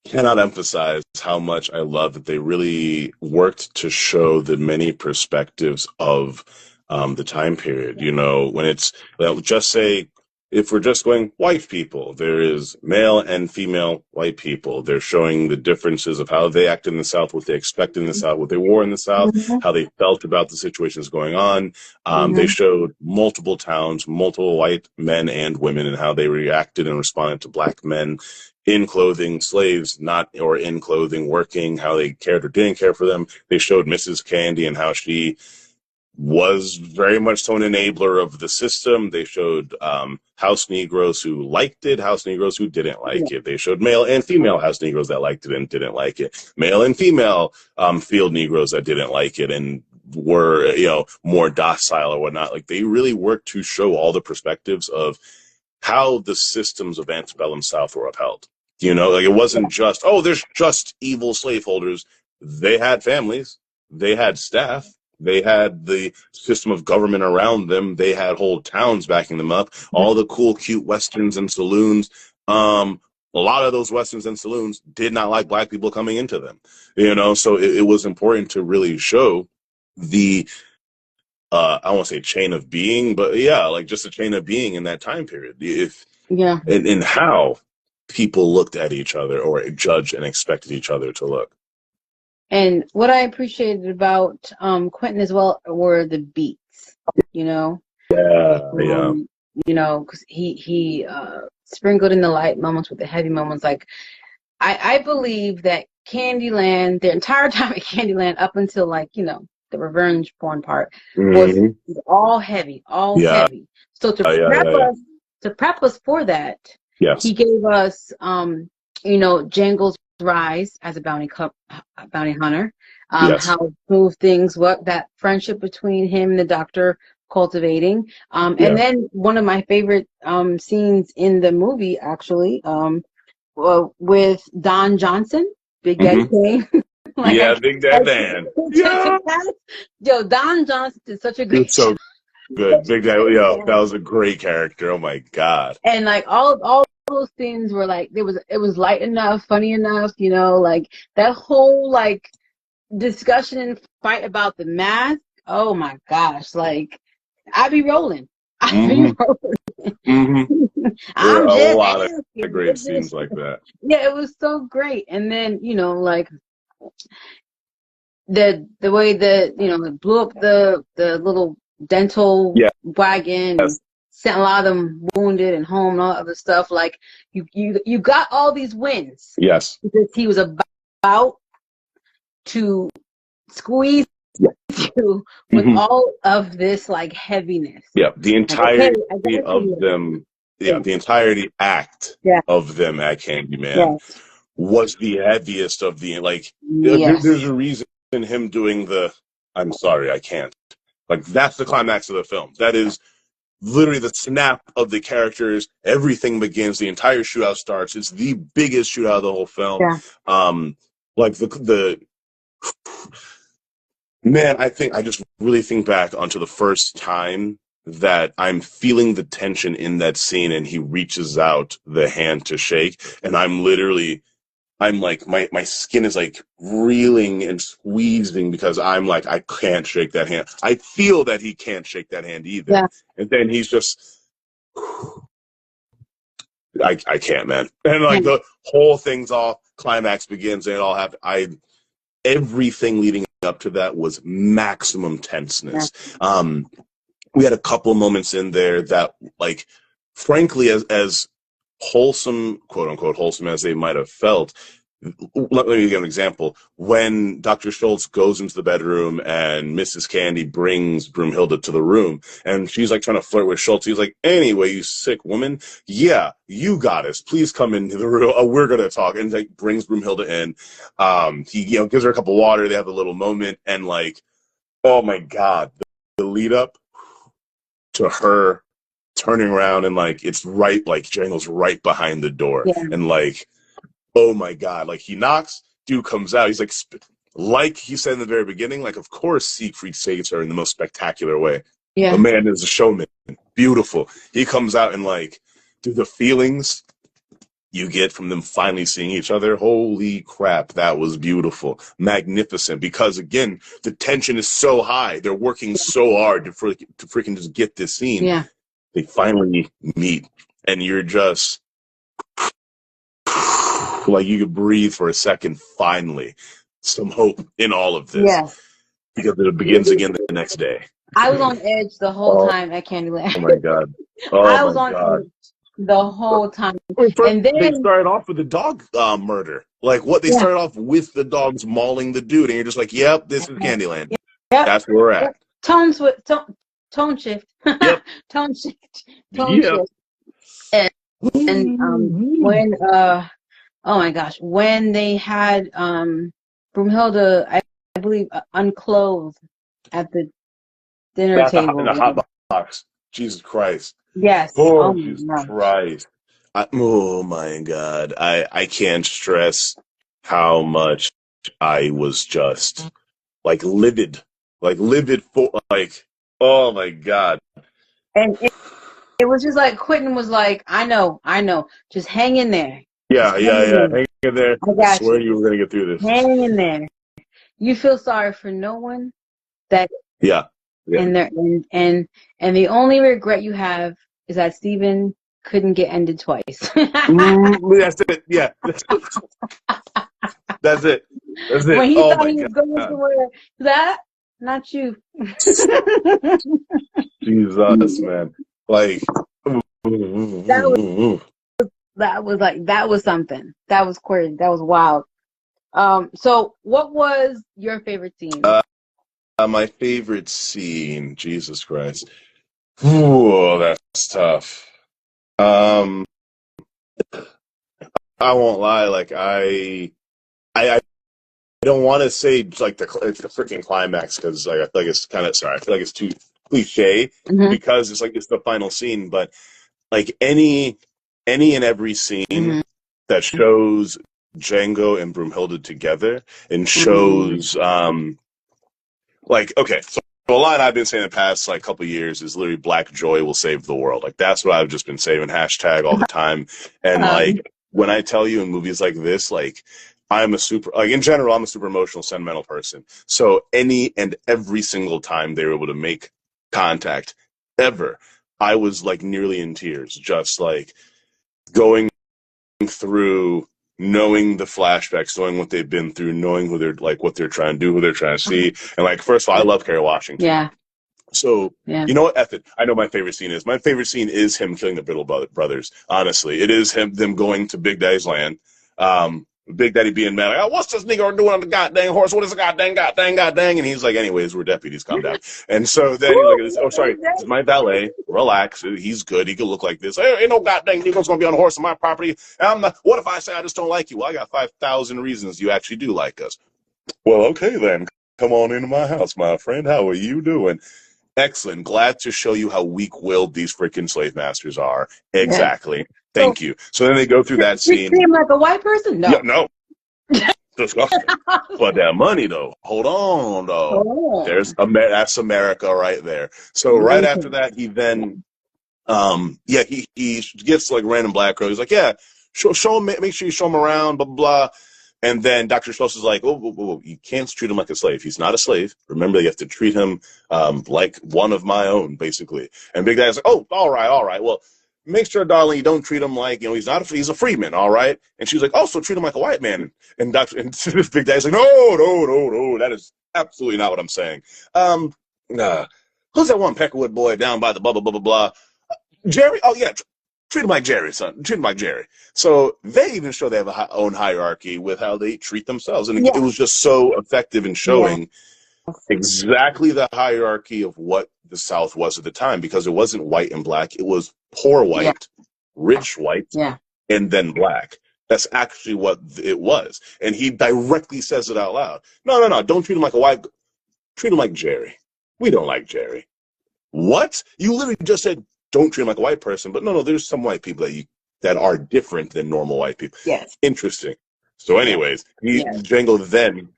cannot emphasize how much I love that they really worked to show the many perspectives of the time period. You know, when it's, well, just say, if we're just going white people, there is male and female white people. They're showing the differences of how they acted in the South, what they expected in the South, what they wore in the South, Mm-hmm. how they felt about the situations going on. They Mm-hmm. showed multiple towns, multiple white men and women, and how they reacted and responded to black men in clothing, slaves not, or in clothing, working, how they cared or didn't care for them. They showed Mrs. Candy and how she was very much so an enabler of the system. They showed house Negroes who liked it, house Negroes who didn't like it. They showed male and female house Negroes that liked it and didn't like it. Male and female field Negroes that didn't like it and were, you know, more docile or whatnot. Like, they really worked to show all the perspectives of how the systems of antebellum South were upheld. You know, like, it wasn't just, oh, there's just evil slaveholders. They had families, they had staff, they had the system of government around them, they had whole towns backing them up, all the cool, cute westerns and saloons. A lot of those westerns and saloons did not like black people coming into them. You know, so it was important to really show the I don't want to say chain of being, but yeah, like just a chain of being in that time period. If and how people looked at each other or judged and expected each other to look. And what I appreciated about Quentin as well were the beats, you know. Yeah. You know, because he sprinkled in the light moments with the heavy moments. Like, I believe that Candyland, the entire time at Candyland, up until, like, you know, the revenge porn part, was all heavy, heavy. So to prep us for that, he gave us, you know, Django's rise as a bounty hunter, how smooth things work, that friendship between him and the doctor cultivating, and then one of my favorite scenes in the movie, actually, with Don Johnson, Big Daddy Kane. Like, Big Daddy Dan. Yo, Don Johnson did such a great job. Good. Big Daddy, that was a great character. Oh my God. And like all those things were like, it was light enough, funny enough, you know, like that whole like discussion and fight about the mask. Oh my gosh, like I be rolling. There are a lot of great scenes like that. Yeah, it was so great. And then, you know, like the way that, you know, it blew up the little dental wagon, and sent a lot of them wounded and home and all other stuff. Like you got all these wins. Yes. Because he was about to squeeze you with all of this like heaviness. Yeah, the entirety of them. Yeah, the entirety act of them at Candyman was the heaviest of the, like, there's a reason him doing the, I'm sorry, I can't. Like, that's the climax of the film. That is literally the snap of the characters. Everything begins. The entire shootout starts. It's the biggest shootout of the whole film. Like, the man, I just really think back onto the first time that I'm feeling the tension in that scene and he reaches out the hand to shake, and I'm like, my skin is like reeling and squeezing because I'm like, I can't shake that hand. I feel that he can't shake that hand either. Yeah. And then he's just, I can't, man. And like the whole thing's off, climax begins, and it all happens. Everything leading up to that was maximum tenseness. We had a couple moments in there that, like, frankly, as wholesome, quote unquote, wholesome as they might have felt. Let me give an example. When Dr. Schultz goes into the bedroom and Mrs. Candy brings Broomhilda to the room, and she's like trying to flirt with Schultz. He's like, anyway, you sick woman. Yeah, you got us. Please come into the room. We're going to talk. And like brings Broomhilda in. He, you know, gives her a cup of water. They have a little moment, and like, oh my God, lead up to her turning around and like it's right, like Django's right behind the door, Yeah. and like, oh my god, like he knocks, dude comes out, he's like he said in the very beginning, like of course Siegfried saves her in the most spectacular way. Yeah. The man is a showman, beautiful. He comes out and like, dude, the feelings you get from them finally seeing each other, holy crap, that was beautiful, magnificent. Because again, the tension is so high, they're working so hard to freaking just get this scene. Yeah. They finally meet, and you're just like you could breathe for a second. Finally, some hope in all of this. Yes. Because it begins again the next day. I was on edge the whole time at Candyland. Oh my god! I was on edge the whole time. And then they started off with the dog murder. Like what they started off with the dogs mauling the dude, and you're just like, "Yep, this is Candyland. Yep. That's where we're at." Tone shift. Tone shift. Yep. Tone shift. Tone shift. And when oh my gosh, when they had Broomhilda, I believe, unclothed at the dinner table in the hot box. Jesus Christ. Yes. Oh Jesus Christ. Oh my god. I can't stress how much I was just like livid for like, oh my god. And it was just like Quentin was like, I know, just hang in there. Yeah. Hang in there. I swear you were gonna get through this. Hang in there. You feel sorry for no one. That and the only regret you have is that Steven couldn't get ended twice. That's it. Yeah. That's it. When he thought he was going somewhere, that not you. Jesus, man. Like that was something. That was crazy. That was wild. So what was your favorite scene? My favorite scene, Jesus Christ. Ooh, that's tough. I won't lie, like I don't want to say like the freaking climax because like I feel like it's kind of I feel like it's too cliche because it's like it's the final scene, but like any and every scene that shows Django and Broomhilda together and shows like, okay, so a line I've been saying the past like couple of years is literally Black Joy will save the world. Like that's what I've just been saving hashtag all the time. And like when I tell you in movies like this, like I'm a super, like in general, I'm a super emotional, sentimental person. So any and every single time they were able to make contact ever, I was like nearly in tears, just like going through, knowing the flashbacks, knowing what they've been through, knowing who they're like, what they're trying to do, who they're trying to see. And like, first of all, I love Kerry Washington. Yeah. So, you know what, Ethan? I know my favorite scene is. My favorite scene is him killing the Brittle brothers. Honestly, it is them going to Big Daddy's land. Big Daddy being mad, like, oh, what's this nigga doing on the goddamn horse? What is the goddamn? And he's like, anyways, we're deputies, calm down. And so then he's like, oh, sorry, this is my valet. Relax. He's good. He can look like this. Hey, ain't no goddamn nigga's gonna be on a horse on my property. And I'm not, what if I say I just don't like you? Well, I got 5,000 reasons you actually do like us. Well, okay then. Come on into my house, my friend. How are you doing? Excellent. Glad to show you how weak-willed these freaking slave masters are. Exactly. Yeah. Thank you. So then they go through that scene. Treat him like a white person? No. Yeah, no. Disgusting. But that money, though. Hold on, though. Oh. That's America right there. So right after that, he then, he gets like random black girl. He's like, yeah, show him, make sure you show him around, blah, blah, blah. And then Dr. Schloss is like, oh, you can't treat him like a slave. He's not a slave. Remember, you have to treat him like one of my own, basically. And Big Daddy's like, oh, all right. Well, make sure, darling, you don't treat him like, he's a freeman, all right? And she's like, oh, so treat him like a white man. And Big Daddy's like, no, that is absolutely not what I'm saying. Who's that one Peckerwood boy down by the blah, blah, blah, blah, blah? Jerry? Oh, yeah. Treat him like Jerry, son. Treat him like Jerry. So they even show they have a own hierarchy with how they treat themselves. And it was just so effective in showing exactly the hierarchy of what the South was at the time, because it wasn't white and black. It was poor white, rich white, and then black. That's actually what it was. And he directly says it out loud. No. Don't treat him like a white. Treat him like Jerry. We don't like Jerry. what? You literally just said don't treat him like a white person, but no, there's some white people that are different than normal white people. Yes. Interesting. So, anyways, Django then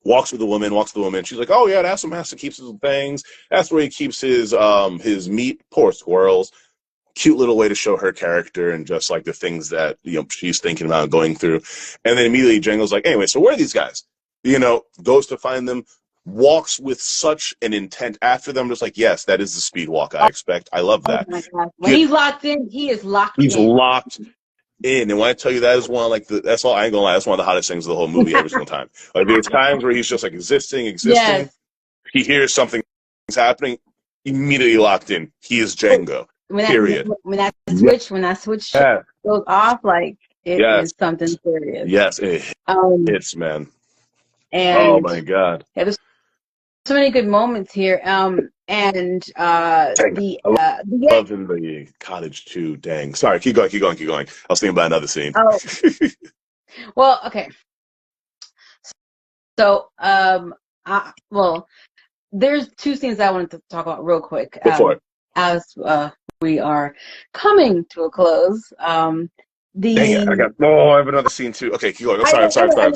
walks with the woman. She's like, oh yeah, that's where Master keeps his things. That's where he keeps his meat. Poor squirrels. Cute little way to show her character and just like the things that she's thinking about going through. And then immediately Django's like, anyway, so where are these guys? Goes to find them, walks with such an intent after them, just like, yes, that is the speed walk I expect. I love that. Oh my God. When he's locked in, he is locked in. He's locked in. And when I tell you that is one, like, that's all, I ain't gonna lie, that's one of the hottest things of the whole movie every single time. Like, there's times where he's just like existing. Yes. He hears something's happening, immediately locked in. He is Django. Period. When that switch goes off, like, it is something serious. Yes, it's, man. And oh my God. Yeah, there's so many good moments here. And love in the cottage too. Dang. Sorry, keep going. I was thinking about another scene. Oh. Well, okay. So, there's two scenes I wanted to talk about real quick. Before. As we are coming to a close. Dang it, I have another scene too. Okay, keep going. I'm sorry. I'm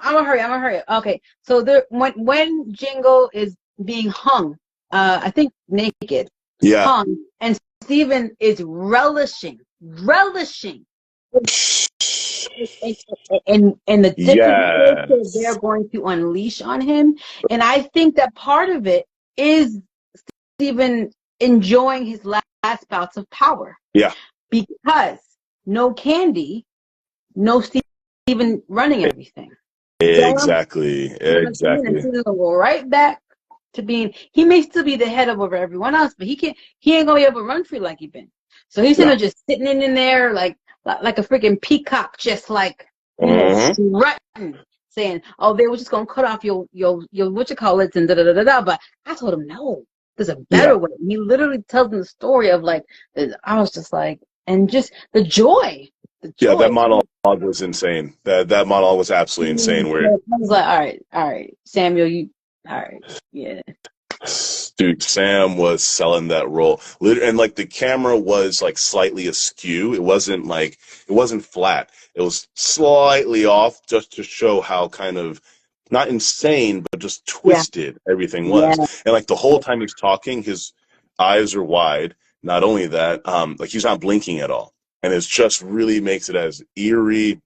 gonna hurry. Okay, so when Django is being hung, I think naked, hung, and Steven is relishing and the different forces they're going to unleash on him, and I think that part of it is Steven enjoying his last bouts of power. Yeah. Because no Candy, no Steven running everything. Exactly. And Steven will go right back to being, he may still be the head of over everyone else, but he ain't gonna be able to run free like he's been. So he's just sitting in there like a freaking peacock, just like strutting, saying, oh, they were just gonna cut off your whatchamacallits and da-da-da-da-da. But I told him, no, there's a better way. And he literally tells them the story of like, I was just like, and just the joy. Yeah, that monologue was insane. That monologue was absolutely insane. Where I was like, all right, Samuel, yeah. Dude, Sam was selling that role, and like the camera was like slightly askew. It wasn't flat. It was slightly off, just to show how kind of not insane, but just twisted everything was. Yeah. And like the whole time he's talking, his eyes are wide. Not only that, like he's not blinking at all, and it just really makes it as eerie,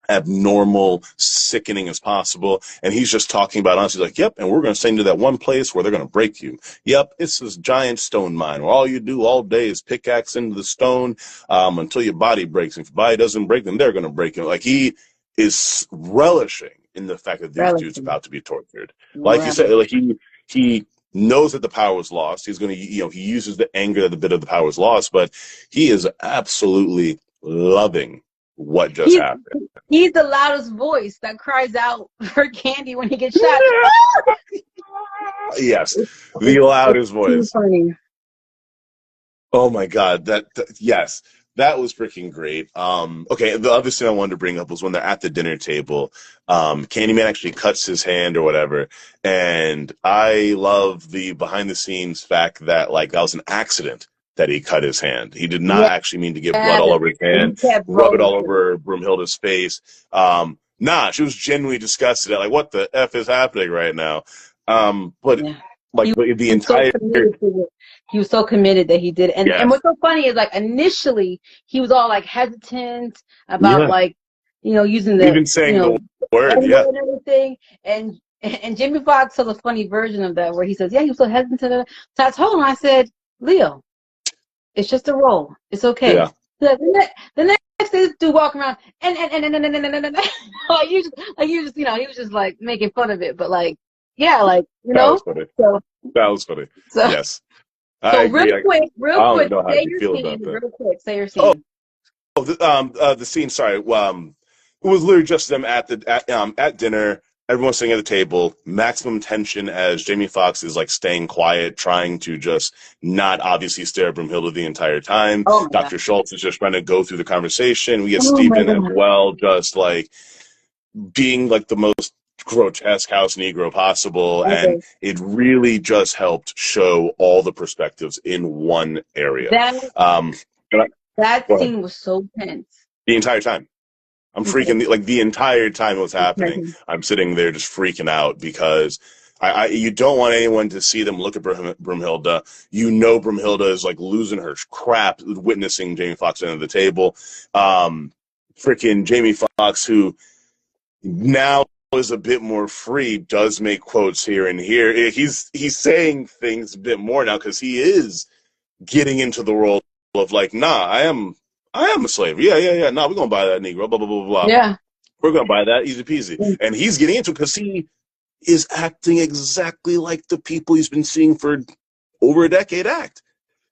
abnormal, sickening as possible. And he's just talking about us. He's like, yep, and we're going to send you to that one place where they're going to break you. Yep, it's this giant stone mine where all you do all day is pickaxe into the stone until your body breaks. And if your body doesn't break, then they're going to break you. Like is relishing in the fact that these dudes are about to be tortured. Like you said, like he knows that the power was lost. He's going to, he uses the anger that the bit of the power was lost, but he is absolutely loving what just happened. He's the loudest voice that cries out for Candy when he gets shot. Yes, the loudest voice. Funny. Oh my God, yes. That was freaking great. Okay, the other thing I wanted to bring up was when they're at the dinner table, Candyman actually cuts his hand or whatever, and I love the behind-the-scenes fact that like that was an accident that he cut his hand. He did not actually mean to get blood all over his hand, rub it all over Broomhilda's face. Nah, she was genuinely disgusted at like what the F is happening right now. But the entire. He was so committed that he did. And what's so funny is like initially he was all like hesitant about like, using the even saying the word, and everything. And Jimmy Fox has a funny version of that where he says, he was so hesitant. So I told him, I said, Leo, it's just a role. It's okay. Yeah. The next day, this dude walking around and he was just like making fun of it, but like, that was funny. That was funny. So, yes. So real quick, say your scene. The scene. Sorry. It was literally just them at dinner. Everyone's sitting at the table. Maximum tension as Jamie Foxx is like staying quiet, trying to just not obviously stare at Broomhilda the entire time. Dr. Schultz is just trying to go through the conversation. We get Steven as well, just like being like the most grotesque house Negro possible, and Okay. it really just helped show all the perspectives in one area. That Um, that Go ahead. scene was so tense. The entire time. I'm Okay. freaking, like, the entire time it was happening. I'm sitting there just freaking out because you don't want anyone to see them look at Broomhilda. You know, Broomhilda is like losing her crap witnessing Jamie Foxx under the table. Freaking Jamie Foxx, who now is a bit more free, does make quotes here and here. He's saying things a bit more now because he is getting into the role of like, nah, I am a slave. Yeah. Nah, we're gonna buy that Negro. Blah blah blah blah. Yeah. We're gonna buy that, easy peasy. And he's getting into it because he is acting exactly like the people he's been seeing for over a decade act.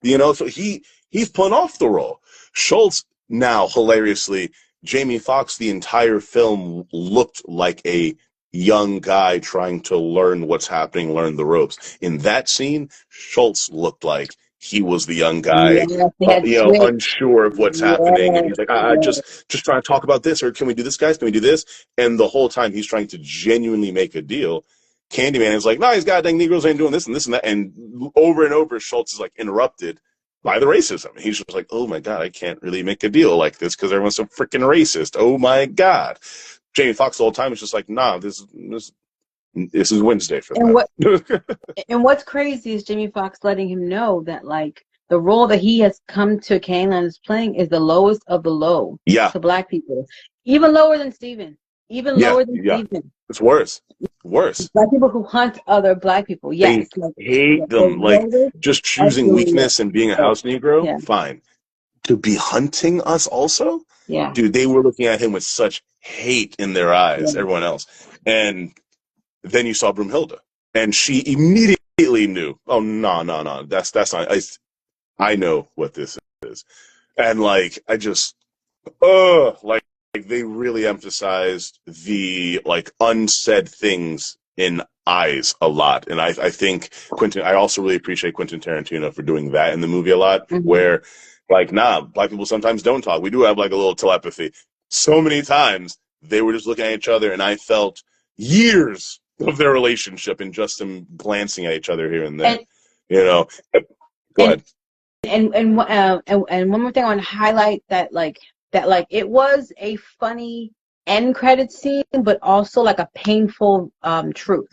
So he's pulling off the role. Schultz now, hilariously, Jamie Foxx, the entire film looked like a young guy trying to learn what's happening, learn the ropes. In that scene, Schultz looked like he was the young guy, Yeah, they had switched. unsure of what's happening, and he's like, just trying to talk about this, or can we do this, guys? Can we do this? And the whole time he's trying to genuinely make a deal. Candyman is like, no, he's got dang Negroes ain't doing this and this and that, and over and over, Schultz is like interrupted by the racism. He's just like, oh my god, I can't really make a deal like this because everyone's so freaking racist. Oh my god. Jamie Foxx the whole time is just like, nah, this is Wednesday for And them. and what's crazy is Jamie Foxx letting him know that like the role that he has come to Caneland is playing is the lowest of the low to black people, even lower than Steven, lower than Steven. It's worse. Black people who hunt other black people, yes, they hate them. Like, just choosing weakness and being a house Negro, fine. To be hunting us also, dude, they were looking at him with such hate in their eyes. Everyone else, and then you saw Broomhilda, and she immediately knew. Oh no, that's not. I know what this is, and like I just, like they really emphasized the like unsaid things in eyes a lot, and I think Quentin. I also really appreciate Quentin Tarantino for doing that in the movie a lot, where like, nah, black people sometimes don't talk. We do have like a little telepathy. So many times they were just looking at each other, and I felt years of their relationship and just them glancing at each other here and there. Go ahead. And one more thing I want to highlight that it was a funny end credit scene, but also like a painful truth.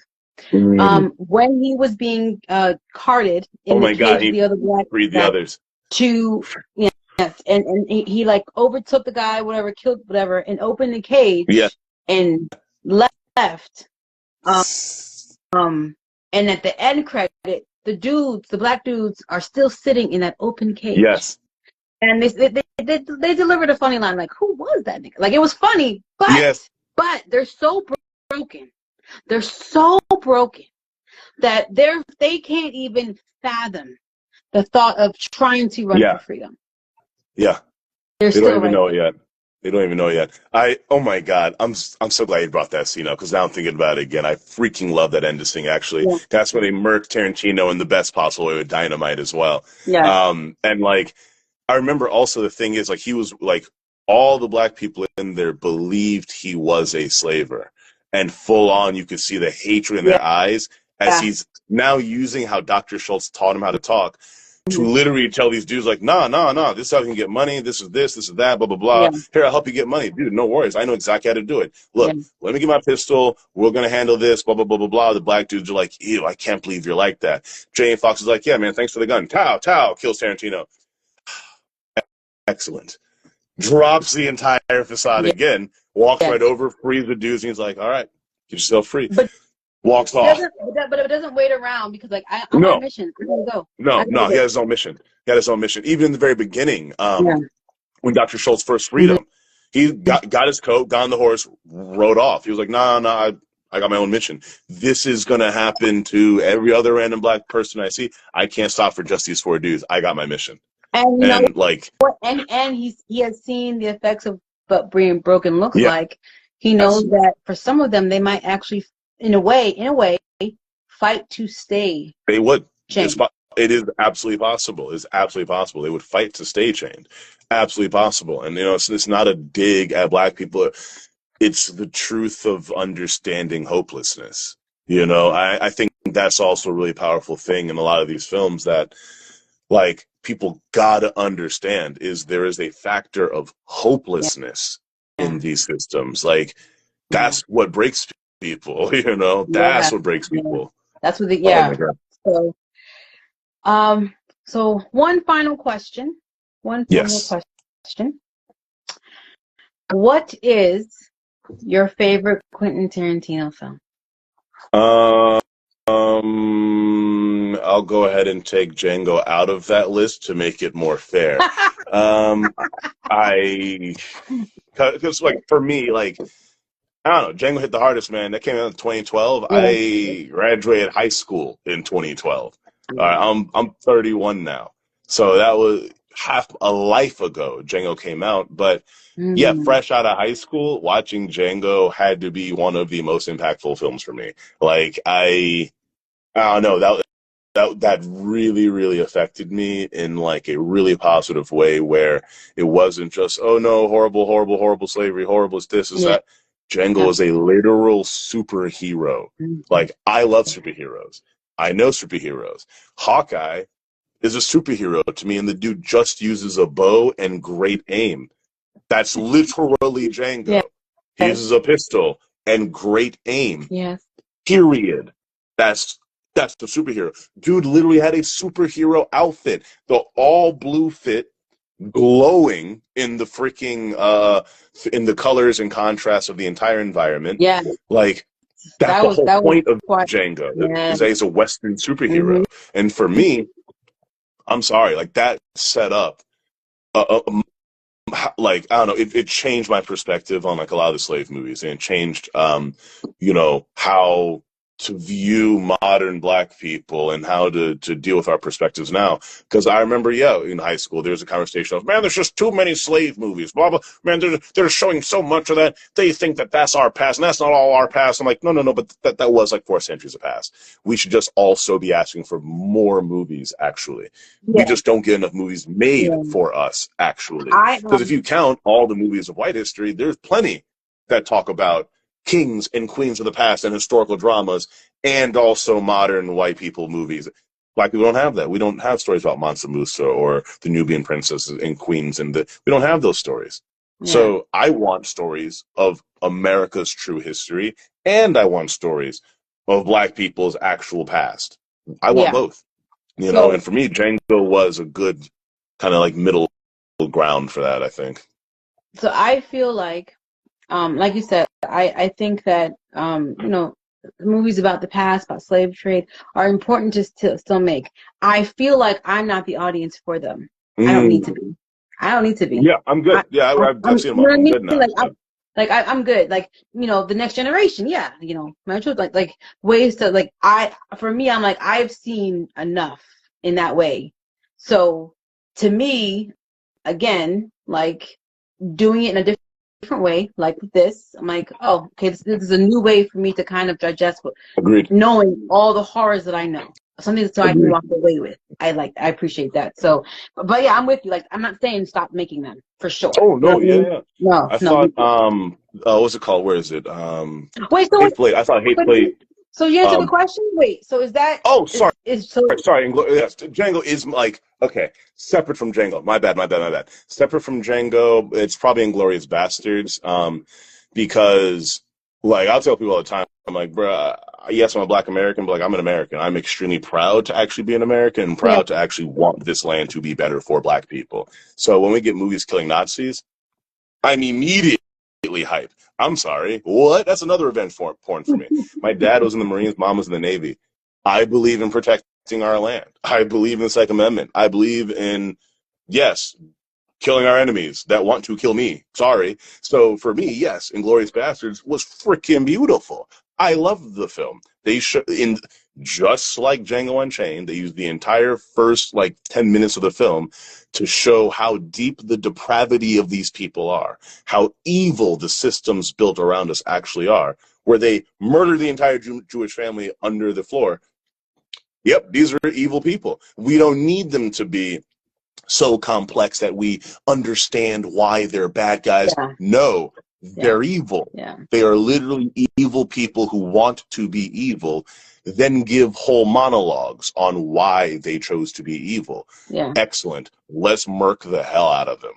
When he was being carted in the cage, the other black freed the others to and he like overtook the guy, whatever, killed whatever, and opened the cage and left. And at the end credit, the black dudes are still sitting in that open cage. Yes. And they delivered a funny line, like, who was that nigga? Like, it was funny, but they're so broken. They're so broken that they can't even fathom the thought of trying to run for freedom. Yeah. They don't even know it yet. They don't even know yet. Oh my God, I'm so glad you brought that scene up, because now I'm thinking about it again. I freaking love that end scene, actually. Yeah. That's when they murked Tarantino in the best possible way with dynamite as well. Yeah. And like, I remember also the thing is, like, he was like, all the black people in there believed he was a slaver, and full on you could see the hatred in their eyes as he's now using how Dr. Schultz taught him how to talk. To literally tell these dudes, like, nah, this is how you can get money, this is that, blah, blah, blah. Yeah. Here, I'll help you get money. Dude, no worries. I know exactly how to do it. Look, let me get my pistol. We're going to handle this, blah, blah, blah, blah, blah. The black dudes are like, ew, I can't believe you're like that. Jamie Foxx is like, yeah, man, thanks for the gun. Tow, kills Tarantino. Excellent. Drops the entire facade again, walks right over, frees the dudes, and he's like, all right, get yourself free. Walks off. But it doesn't wait around, because like I'm on a mission. I'm gonna go. No, he had his own mission. Even in the very beginning, when Dr. Schultz first freed him, he got his coat, got on the horse, rode off. He was like, nah, I got my own mission. This is gonna happen to every other random black person I see. I can't stop for just these 4 dudes. I got my mission. And he has seen the effects of what being broken looks like. He knows that for some of them, they might actually, in a way, fight to stay. They would. Chained. It is absolutely possible. It's absolutely possible. They would fight to stay chained. Absolutely possible. And it's not a dig at black people. it's the truth of understanding hopelessness. You know, I think that's also a really powerful thing in a lot of these films that, like, people gotta understand is there is a factor of Yeah. hopelessness in these systems. Like, Yeah. that's what breaks people, you know? Yeah. That's what breaks Yeah. people. That's what the, Oh my yeah. God. So, so one final question. One final Yes. question. What is your favorite Quentin Tarantino film? I'll go ahead and take Django out of that list to make it more fair. Um, because like for me, like I don't know, Django hit the hardest, man. That came out in 2012. Yeah. I graduated high school in 2012. Yeah. I'm 31 now, so that was half a life ago. Django came out, but yeah, Mm. fresh out of high school, watching Django had to be one of the most impactful films for me. Like I don't know, that really, really affected me in like a really positive way where it wasn't just, oh no, horrible, horrible, horrible slavery, horrible is this, is Yeah. that. Django is a literal superhero. Mhm. Like, I love superheroes. I know superheroes. Hawkeye is a superhero to me, and the dude just uses a bow and great aim. That's literally Yeah. Django. He uses a pistol and great aim. Yes. Period. That's that's the superhero. Dude literally had a superhero outfit, the all blue fit, glowing in the freaking in the colors and contrast of the entire environment. Yeah. Like that's the whole That was point of quite. Django Yeah. is that he's a Western superhero. Hmm. And for me, I'm sorry, like that set up like I don't know, it changed my perspective on like a lot of the slave movies, and it changed you know, how to view modern black people and how to deal with our perspectives now. Because I remember, yeah, in high school there was a conversation of, man, there's just too many slave movies, blah blah. Man, they're showing so much of that. They think that that's our past, and that's not all our past. I'm like, no, no, no, but that was like 4 centuries of past. We should just also be asking for more movies, actually. We Yeah. just don't get enough movies made Yeah. for us, actually. I Because if you count all the movies of white history, there's plenty that talk about kings and queens of the past and historical dramas, and also modern white people movies. Black people don't have that. We don't have stories about Mansa Musa or the Nubian princesses and queens, and we don't have those stories. Yeah. So I want stories of America's true history, and I want stories of black people's actual past. I want both. You know, and for me, Django was a good kind of like middle ground for that, I think. So I feel like you said, I think that you know, movies about the past, about slave trade, are important to still make. I feel like I'm not the audience for them. I don't need to be. I don't need to be. Yeah, I'm good. I've seen them all. I'm good now. I'm good. Like, you know, the next generation. Yeah, you know, my children, like ways to like. For me, I'm like, I've seen enough in that way. So to me, again, like doing it in a different way, like this, I'm like, oh, okay, this is a new way for me to kind of digest Agreed. knowing all the horrors that I know. Something that I can walk away with. I appreciate that. So, but yeah, I'm with you. Like, I'm not saying stop making them for sure. Oh no, yeah. No, I thought what's it called? Where is it? Wait, so Hate Plate. I thought Hate Plate. So you answered the question? Wait, so is that? Oh, sorry. So sorry. Yes, Django is like, okay, separate from Django. My bad. Separate from Django, it's probably Inglourious Bastards. Because like I'll tell people all the time, I'm like, bruh, yes, I'm a black American, but like I'm an American. I'm extremely proud to actually be an American and proud to actually want this land to be better for black people. So when we get movies killing Nazis, I'm immediately hyped. I'm sorry. What? That's another revenge porn for me. My dad was in the Marines, mom was in the Navy. I believe in protecting our land. I believe in the Second Amendment. I believe in, yes, killing our enemies that want to kill me. Sorry. So for me, yes, Inglourious Bastards was freaking beautiful. I loved the film. They in just like Django Unchained, they used the entire first like 10 minutes of the film to show how deep the depravity of these people are, how evil the systems built around us actually are, where they murder the entire Jewish family under the floor. Yep, these are evil people. We don't need them to be so complex that we understand why they're bad guys. No, They're evil. Yeah. They are literally evil people who want to be evil, then give whole monologues on why they chose to be evil. Yeah. Excellent. Let's murk the hell out of them.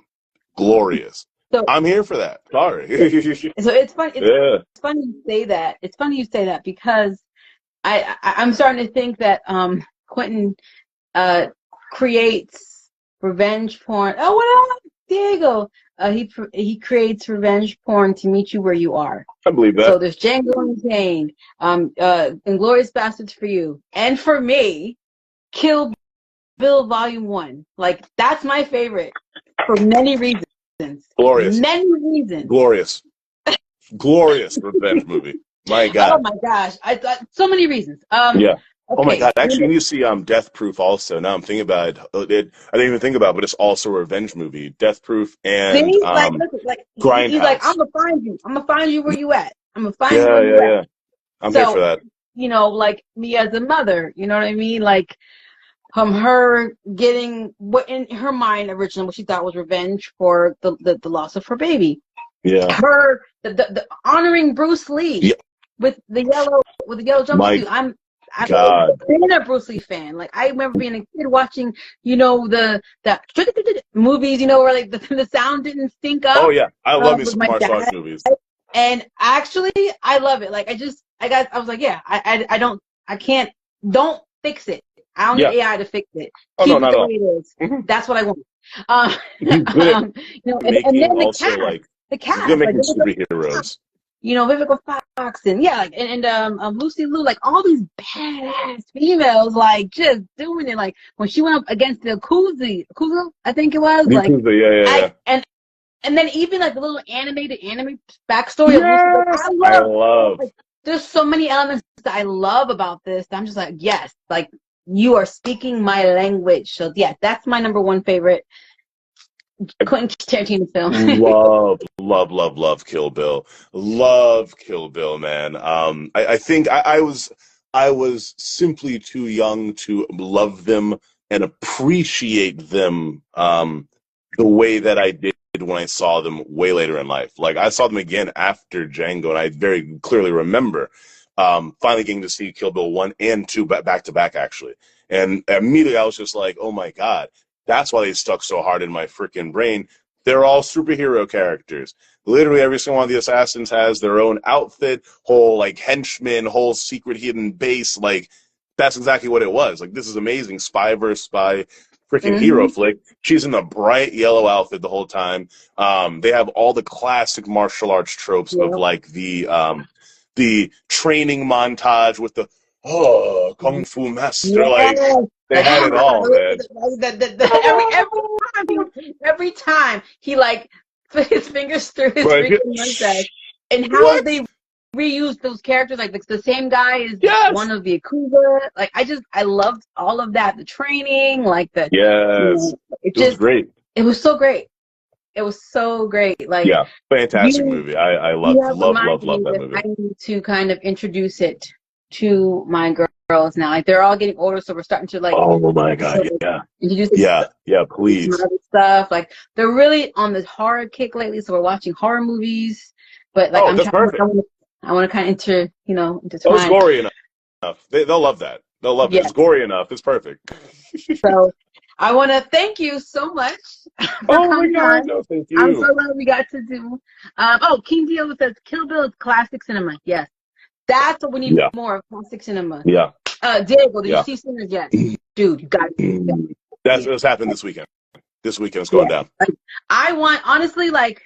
Glorious. So I'm here for that. Sorry. so it's funny. Yeah. It's funny you say that. It's funny you say that because I'm starting to think that Quentin creates revenge porn. Oh, what up, Diego? He creates revenge porn to meet you where you are. I believe that. So there's Django Unchained, Inglourious Basterds for you, and for me, Kill Bill Volume 1. Like, that's my favorite for many reasons. Glorious. Many reasons. Glorious. Glorious revenge movie. My God. Oh my gosh. I thought so many reasons. Yeah. Okay. Oh my God. Actually, you need to see Death Proof also. Now I'm thinking about it. I didn't even think about it, but it's also a revenge movie. Death Proof and See? Grindhouse. He's like, I'm gonna find you. I'm gonna find you where you at. I'm gonna find you Yeah, where you yeah, at. I'm here for that. You know, like me as a mother, you know what I mean? Like her getting what in her mind originally what she thought was revenge for the loss of her baby. Yeah. Her the honoring Bruce Lee with the yellow jumpsuit. I've always been a Bruce Lee fan. Like, I remember being a kid watching, you know, the movies, you know, where like the sound didn't sync up. Oh yeah, I love me some martial arts movies. And actually, I love it. Like, I was like, yeah, don't fix it. I don't need AI to fix it. Keep it the way it is. That's what I want. He's good at and then also the cast, good making superheroes. You know, Vivica Fox and Lucy Liu, like all these badass females, like just doing it. Like when she went up against the Kuzo, I think it was. Like, yeah. And then even like the little anime backstory of Lucy Liu, I love. Like, there's so many elements that I love about this. I'm just like, yes, like you are speaking my language. So yeah, that's my number one favorite Quentin Tarantino film. love Kill Bill. Love Kill Bill, man. I think I was simply too young to love them and appreciate them the way that I did when I saw them way later in life. Like, I saw them again after Django, and I very clearly remember finally getting to see Kill Bill 1 and 2 back to back, actually. And immediately I was just like, oh my God. That's why they stuck so hard in my freaking brain. They're all superhero characters. Literally every single one of the assassins has their own outfit, whole like henchman, whole secret hidden base. Like, that's exactly what it was. Like, this is amazing. Spy versus spy, freaking hero flick. She's in a bright yellow outfit the whole time. They have all the classic martial arts tropes of like the training montage with the kung fu master. Like, they had it all, man. Every time he like put his fingers through his freaking mustache, and how they reused those characters, like the same guy is one of the Yakuza. Like, I loved all of that. The training, like the it was great. It was so great. It was so great. Like, fantastic movie. I love that movie. I need to kind of introduce it to my girls now. Like, they're all getting older, so we're starting to like. Oh my God! Introduce please. Some other stuff. Like, they're really on this horror kick lately, so we're watching horror movies. But like, I want to kind of intertwine. Oh, it's gory enough. They'll love that. They'll love it. It's gory enough. It's perfect. So, I want to thank you so much for coming on. No, thank you. I'm so glad we got to do. King Dio says Kill Bill is classic cinema. Yes. That's what we need more of, classic cinema. Yeah. Diego, did you see Sinners yet? Dude, you got it. That's what's happening this weekend. This weekend is going down. Like, I want, honestly, like,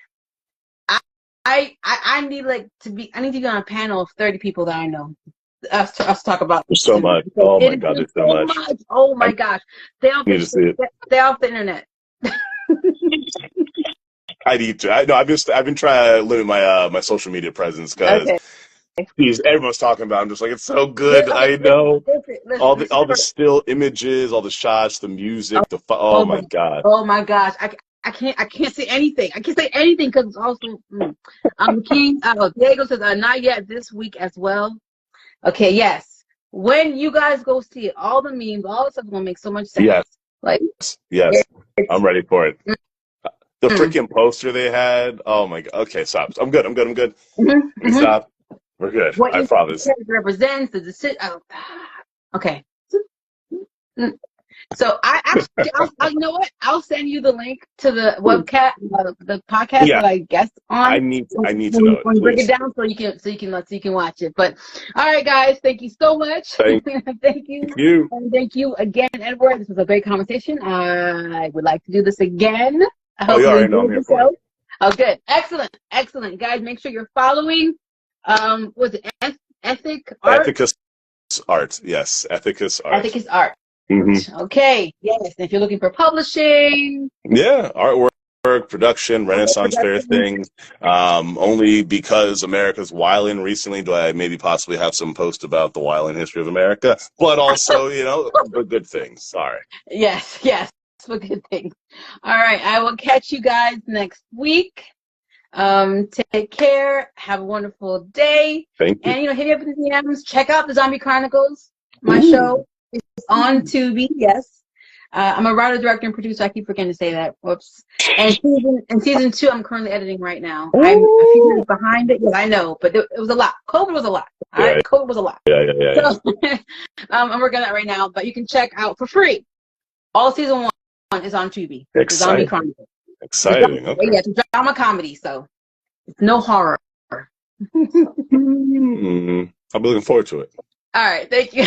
I need to be on a panel of 30 people that I know. Us talk about there's so much. Oh my God, there's so much. Oh my gosh. Stay off the internet. I need to. I've been trying to limit my social media presence because everyone's talking about it. I'm just like, it's so good. I know. All the still images, all the shots, the music, oh my God. Oh my gosh. I can't say anything. I can't say anything because it's also King Diego says not yet, this week as well. Okay, yes. When you guys go see it, all the memes, all the stuff is gonna make so much sense. Yes. Like, yes. I'm ready for it. The freaking poster they had. Oh my god. Okay, stop. I'm good. Mm-hmm. Stop. We're good. What I each promise. character represents, the decision. Oh, okay. Mm. So you know what? I'll send you the link to the webcast, the podcast Yeah, that I guest on. I need to know it, When you break it please. down, so you can watch it. But all right, guys, thank you so much. Thank Thank you, you. and thank you again, Edward. This was a great conversation. I would like to do this again. I Oh, hope you you already know I'm enjoyed here the for it. show. Oh, good, excellent, guys. Make sure you're following. Was it Ethic Art? Ethicus Art. Yes, Ethicus Art. Ethicus Art. Mm-hmm. Okay, yes. If you're looking for publishing, Yeah, artwork, production, Renaissance Fair things. Only because America's wilding recently do I maybe possibly have some post about the wilding history of America, but also, but good things. Sorry. yes, for good things. All right, I will catch you guys next week. Take care. Have a wonderful day. Thank you. And hit me up in the DMs. Check out the Zombie Chronicles. My show is on Tubi. Yes. I'm a writer, director, and producer. I keep forgetting to say that. Whoops. And season 2, I'm currently editing right now. I'm a few minutes behind it. Yes, I know, but it was a lot. COVID was a lot. All right, COVID was a lot. Yeah. So, I'm working on that right now. But you can check out for free. All season 1 is on Tubi. The Zombie Chronicles. Exciting. Okay. Yeah, it's a drama comedy, so it's no horror. I'll be looking forward to it. All right, thank you.